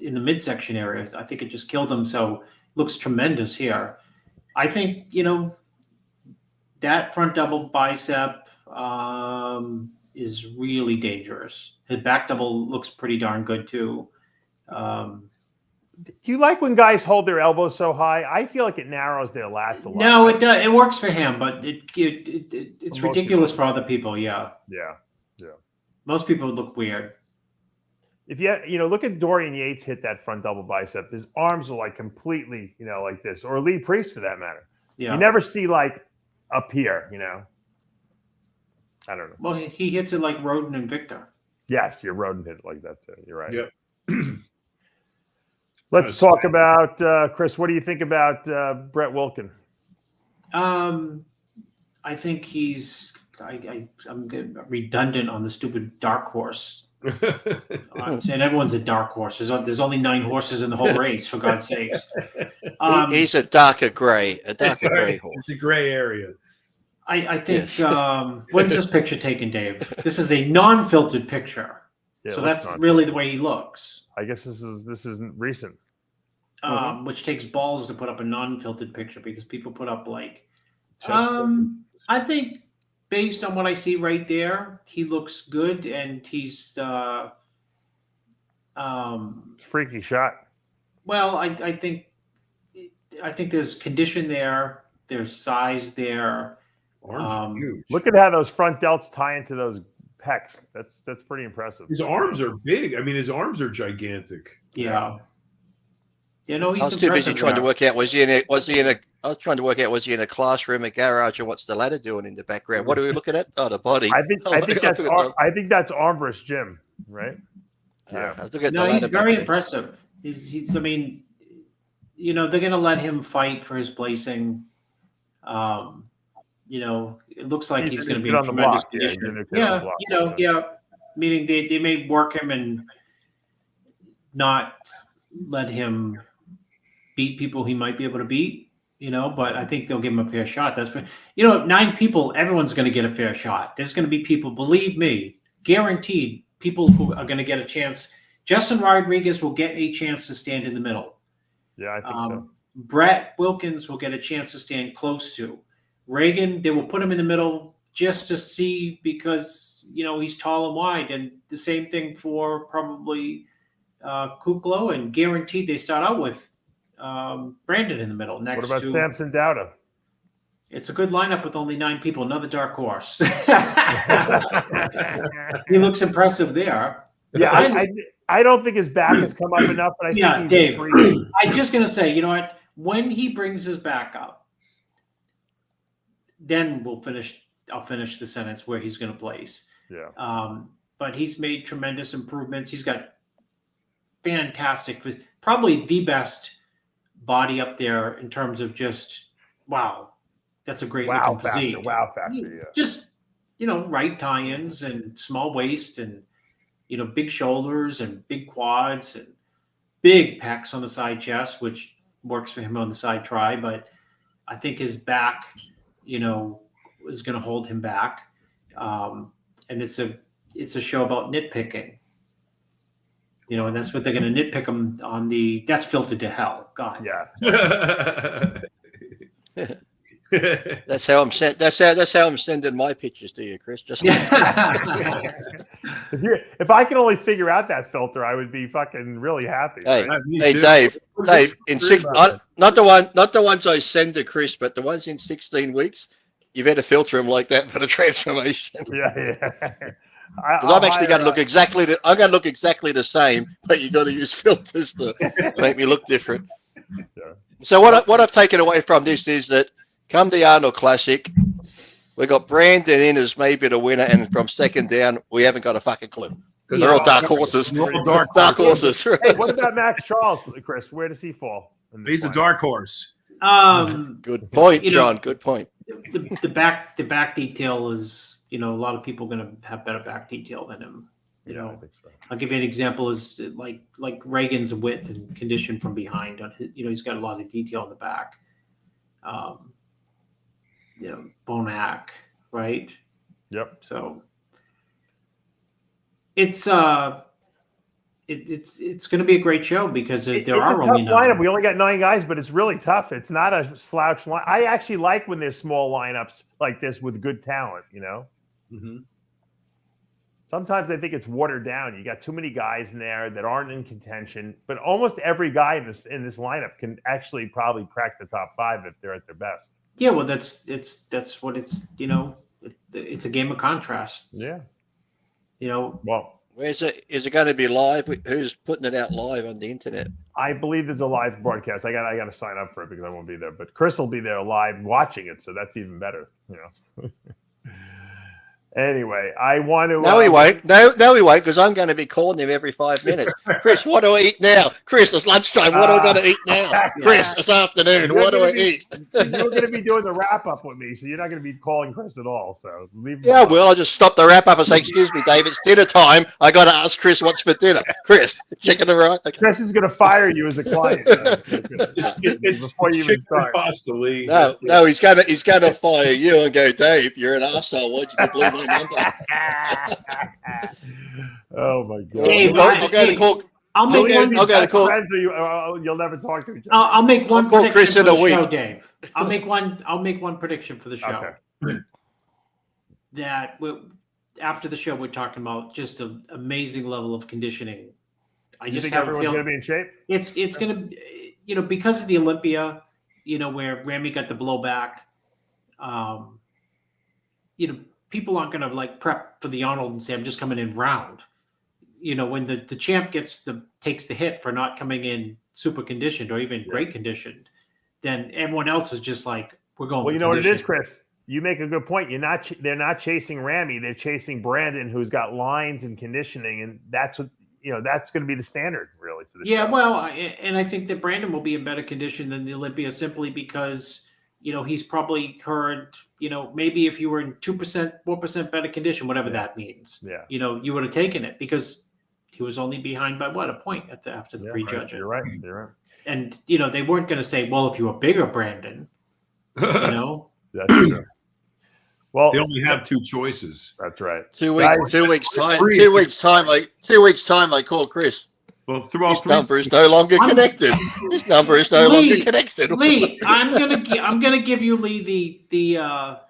in the midsection area. I think it just killed him. So looks tremendous here. I think that front double bicep is really dangerous. His back double looks pretty darn good too. Do you like when guys hold their elbows so high? I feel like it narrows their lats a lot. No, it does. It works for him, but it's ridiculous for other people. Yeah. Yeah. Most people look weird. If you look at Dorian Yates hit that front double bicep, his arms are like completely, like this, or Lee Priest for that matter. Yeah. You never see like up here, I don't know. Well, he hits it like Roden and Victor. Yes, your Roden hit it like that too. You're right. Yeah. Let's talk about Chris. What do you think about Brett Wilkin? I think he's. I'm redundant on the stupid dark horse. I'm saying everyone's a dark horse. There's only 9 horses in the whole race, for God's sakes. He's a darker gray horse. It's a gray area. I think. Yes. When's this picture taken, Dave? This is a non-filtered picture, so that's really the way he looks. I guess this isn't recent. Which takes balls to put up a non-filtered picture because people put up I think based on what I see right there, he looks good and he's freaky shot. Well, I think there's condition there, there's size there. Huge. Look at how those front delts tie into those pecs. That's pretty impressive. His arms are big. I mean, his arms are gigantic. Yeah. He's I was too busy trying to work out was he in a classroom, a garage, or what's the ladder doing in the background? What are we looking at? Oh, the body. I think that's Armbrust Jim, right? Yeah. He's very impressive. He's. I mean, they're going to let him fight for his placing. It looks like he's going to be in tremendous condition. Yeah. Meaning they may work him and not let him beat people he might be able to beat, but I think they'll give him a fair shot. That's 9 people, everyone's going to get a fair shot. There's going to be people, believe me, guaranteed, people who are going to get a chance. Justin Rodriguez will get a chance to stand in the middle. Yeah, I think so. Brett Wilkins will get a chance to stand close to. Reagan, they will put him in the middle just to see, because he's tall and wide, and the same thing for probably Kuklo, and guaranteed they start out with Brandon in the middle. Next, what about Samson Dowda? It's a good lineup with only 9 people. Another dark horse. He looks impressive there. Yeah, I don't think his back has come up enough, but I think Dave. I'm just gonna say, you know what? When he brings his back up, then I'll finish the sentence where he's going to place. Yeah. But he's made tremendous improvements. He's got fantastic, probably the best body up there in terms of just wow. That's a great looking physique. Wow factor. Yeah. Just right tie-ins and small waist and big shoulders and big quads and big pecs on the side chest, which works for him on the side tri. But I think his back, is going to hold him back. And it's a show about nitpicking, and that's what they're going to nitpick him on. That's filtered to hell. God. Yeah. That's how I'm sending my pictures to you, Chris. Just if I can only figure out that filter, I would be fucking really happy. Hey, right? Dave, in not the ones I send to Chris, but the ones in 16 weeks, you better filter them like that for the transformation. Yeah. Because I'm actually going to look exactly the same, but you got to use filters to make me look different. Yeah. So what I've taken away from this is that come the Arnold Classic, we got Brandon in as maybe the winner, and from second down, we haven't got a fucking clue. They're all dark horses. Dark horses. Right? Hey, what about Max Charles, Chris? Where does he fall? He's a dark horse. Good point, John. Good point. The back detail is, a lot of people are going to have better back detail than him. I think so. I'll give you an example. Is like Reagan's width and condition from behind. On his, he's got a lot of detail in the back. Bonac, right? Yep. So it's going to be a great show because there are only 9. Lineup. We only got 9 guys, but it's really tough. It's not a slouch line. I actually like when there's small lineups like this with good talent. Mm-hmm. Sometimes I think it's watered down. You got too many guys in there that aren't in contention, but almost every guy in this lineup can actually probably crack the top 5 if they're at their best. Yeah, well, that's what it's. It's a game of contrasts. Yeah. Well, is it going to be live? Who's putting it out live on the internet? I believe there's a live broadcast. I got to sign up for it because I won't be there, but Chris will be there live watching it, so that's even better. Anyway, I want to. No, he won't. No, he won't, because I'm going to be calling him every 5 minutes. Chris, what do I eat now? Chris, it's lunchtime. What am I going to eat now? Chris, this afternoon. What do I eat? You're going to be doing the wrap up with me, so you're not going to be calling Chris at all. So leave. Yeah, well, I'll just stop the wrap up and say, "Excuse me, Dave, it's dinner time. I got to ask Chris what's for dinner." Chris, chicken and rice. Okay. Chris is going to fire you as a client before you even start. No, he's going to fire you and go, "Dave, you're an asshole. Why'd you believe my number?" Oh my God! Dave, I'll go to call. I'll make one. I'll go to call. You'll never talk to each other. I'll make one prediction Chris for the week. show, Dave. I'll make one prediction for the show. Okay. That after the show, we're talking about just an amazing level of conditioning. I You just think have a everyone's feeling going to be in shape? it's going to, because of the Olympia, where Ramy got the blowback. People aren't going to like prep for the Arnold and say, "I'm just coming in round." When the champ takes the hit for not coming in super conditioned or even great conditioned, then everyone else is just like, "We're going." Well, you know what it is, Chris. You make a good point. They're not chasing Ramy. They're chasing Brandon, who's got lines and conditioning, and that's what that's going to be the standard, really, for the show. Well, and I think that Brandon will be in better condition than the Olympia simply because. He's probably heard, maybe if you were in 2%, 4% better condition, whatever that means, you would have taken it because he was only behind by a point after the prejudging. You're right. You're right. And, they weren't going to say, well, if you were bigger, Brandon, That's true. Well, they only have 2 choices. That's right. 2 weeks time. 2 weeks time. 2 weeks time. I call Chris. Well, throughout this number is no longer connected. This number is no longer connected. Lee, I'm gonna give you, Lee, the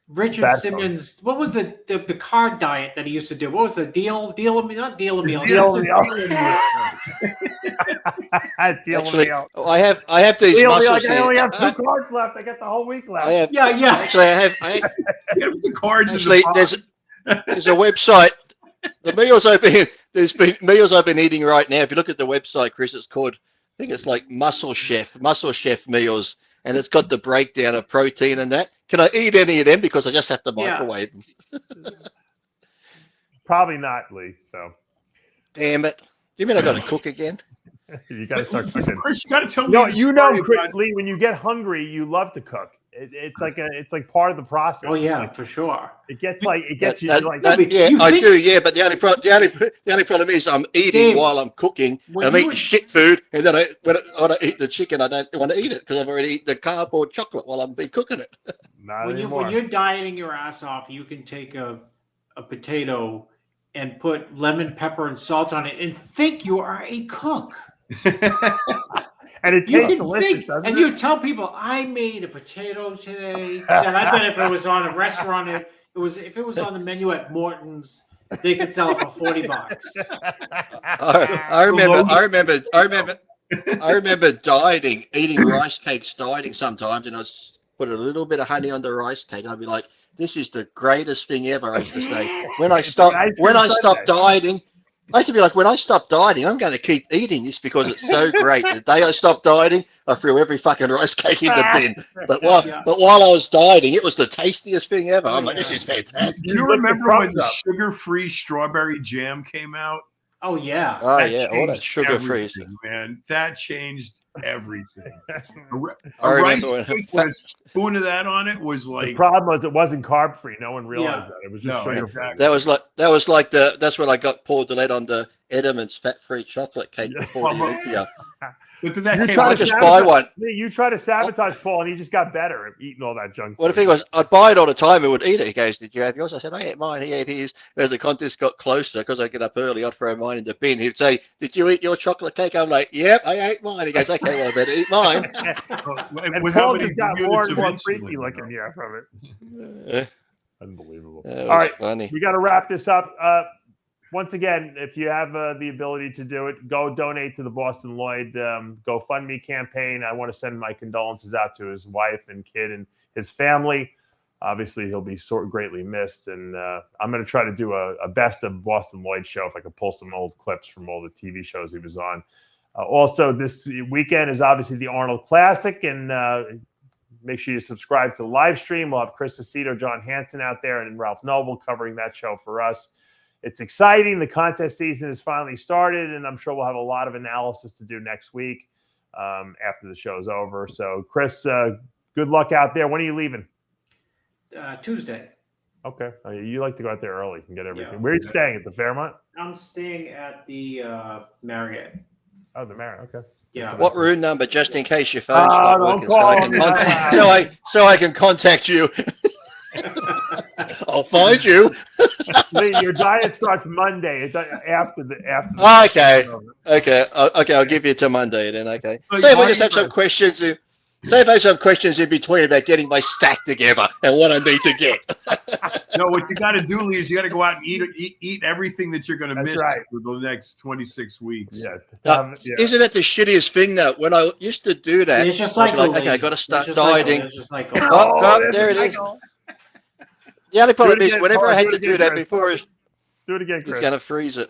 Richard Simmons. What was the card diet that he used to do? What was the deal a meal? Not deal a meal. Actually, I have these muscles here. I only have 2 cards left. I got the whole week left. Actually, I have the cards. Actually, there's a website. The meals there's been meals I've been eating right now. If you look at the website, Chris, it's called, I think it's like Muscle Chef meals, and it's got the breakdown of protein and that. Can I eat any of them because I just have to microwave them? Probably not, Lee. So, damn it! Do you mean I got to cook again? You got to start cooking. Chris, you got to tell me. No, you know, Chris, Lee, when you get hungry, you love to cook. It's like part of the process. Oh yeah, for sure. It gets you like. Yeah, I do. Yeah, but the only problem is I'm eating while I'm cooking. I'm eating shit food, and then when I eat the chicken, I don't want to eat it because I've already eaten the cardboard chocolate while I'm cooking it. When you're dieting your ass off, you can take a potato and put lemon, pepper, and salt on it, and think you are a cook. And it tastes delicious, doesn't it? You tell people, I made a potato today. And I bet if it was on a restaurant, if it was on the menu at Morton's, they could sell it for $40. I remember dieting, eating rice cakes, dieting sometimes, and I put a little bit of honey on the rice cake, and I'd be like, "This is the greatest thing ever." I used to say when I stopped dieting. I used to be like, when I stop dieting, I'm going to keep eating this because it's so great. The day I stopped dieting, I threw every fucking rice cake in the bin. But while I was dieting, it was the tastiest thing ever. I'm like, this is fantastic. Do you remember when the sugar-free strawberry jam came out? Oh yeah. Oh yeah, all that sugar-free, man. That changed everything. I rice cake with a spoon of that on it was like. The problem was it wasn't carb free. No one realized that. It was just sugar free. Exactly. That's when I got Paul Delet on the Edam's fat-free chocolate cake before the Olympia. I just buy one. You try to sabotage Paul, and he just got better at eating all that junk. Well, the thing was, I'd buy it all the time and would eat it. He goes, "Did you have yours?" I said, "I ate mine." He ate his. As the contest got closer, because I get up early, I'd throw mine in the bin. He'd say, "Did you eat your chocolate cake?" I'm like, "Yep, I ate mine." He goes, "Okay, well, I better eat mine." And Paul just got more and more freaky looking from it. Unbelievable. All right, funny. We got to wrap this up. Once again, if you have the ability to do it, go donate to the Bostin Loyd GoFundMe campaign. I want to send my condolences out to his wife and kid and his family. Obviously, he'll be greatly missed. And I'm going to try to do a best of Bostin Loyd show if I could pull some old clips from all the TV shows he was on. Also, this weekend is obviously the Arnold Classic. And make sure you subscribe to the live stream. We'll have Chris Aceto, John Hansen out there, and Ralph Noble covering that show for us. It's exciting. The contest season has finally started, and I'm sure we'll have a lot of analysis to do next week after the show's over. So, Chris, good luck out there. When are you leaving? Tuesday. Okay. You like to go out there early and get everything. Yeah. Where are you staying? At the Fairmont? I'm staying at the Marriott. Oh, the Marriott. Okay. Yeah. What room number, just in case your phone's not working, so I can contact you. I'll find you. Your diet starts Monday. It's after. Okay. I'll give you till Monday then. Okay. Say if I just have some questions. Say if I have some questions in between about getting my stack together and what I need to get. No, what you got to do, Lee, is you got to go out and eat everything that you're going to miss for the next 26 weeks. Yeah. Isn't that the shittiest thing though? When I used to do that, it's just like, okay, I got to start dieting. There it is. The only problem is whenever I had to do that before, do it again, Chris. He's going to freeze it.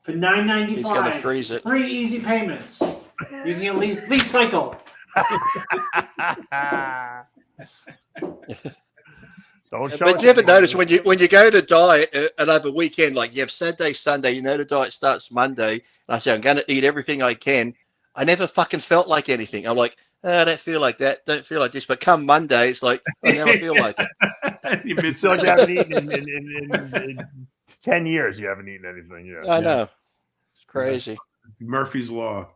For $9.95. He's going to freeze it. 3 easy payments. You can at least cycle. But you ever notice when you go to diet another weekend, like you have Saturday, Sunday, you know the diet starts Monday, and I say I'm going to eat everything I can. I never fucking felt like anything. I'm like, I don't feel like that, don't feel like this. But come Monday, it's like, I never feel like it. You feel like you haven't eaten in 10 years. You haven't eaten anything. Yeah, I know. It's crazy. It's Murphy's Law.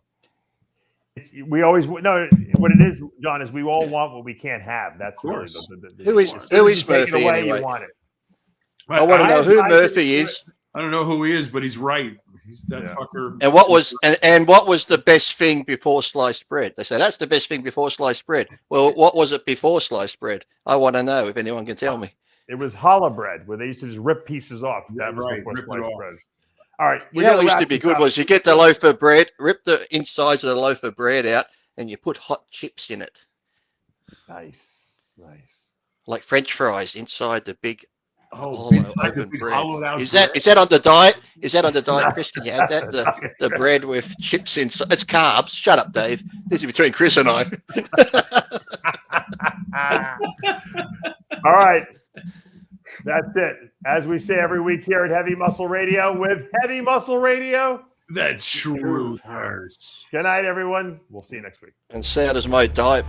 We always know what it is, John, is we all want what we can't have. That's really who is Murphy anyway? You want it. I want to know who Murphy is. I don't know who he is, but he's right. He's that fucker. And what was the best thing before sliced bread? They say that's the best thing before sliced bread. Well, what was it before sliced bread? I want to know if anyone can tell me. It was challah bread, where they used to just rip pieces off. That was right, before rip it sliced off. bread. All right. You know what used to be good was you get the loaf of bread, rip the insides of the loaf of bread out, and you put hot chips in it. Nice. Like French fries inside the big Inside the open big bread. hollowed out Is bread. that on the diet? Is that on the diet, Chris? Can you add that? The bread with chips inside. It's carbs. Shut up, Dave. This is between Chris and I. All right. That's it. As we say every week here at Heavy Muscle Radio, with Heavy Muscle Radio, the truth hurts. Good night, everyone. We'll see you next week. And so does my diet.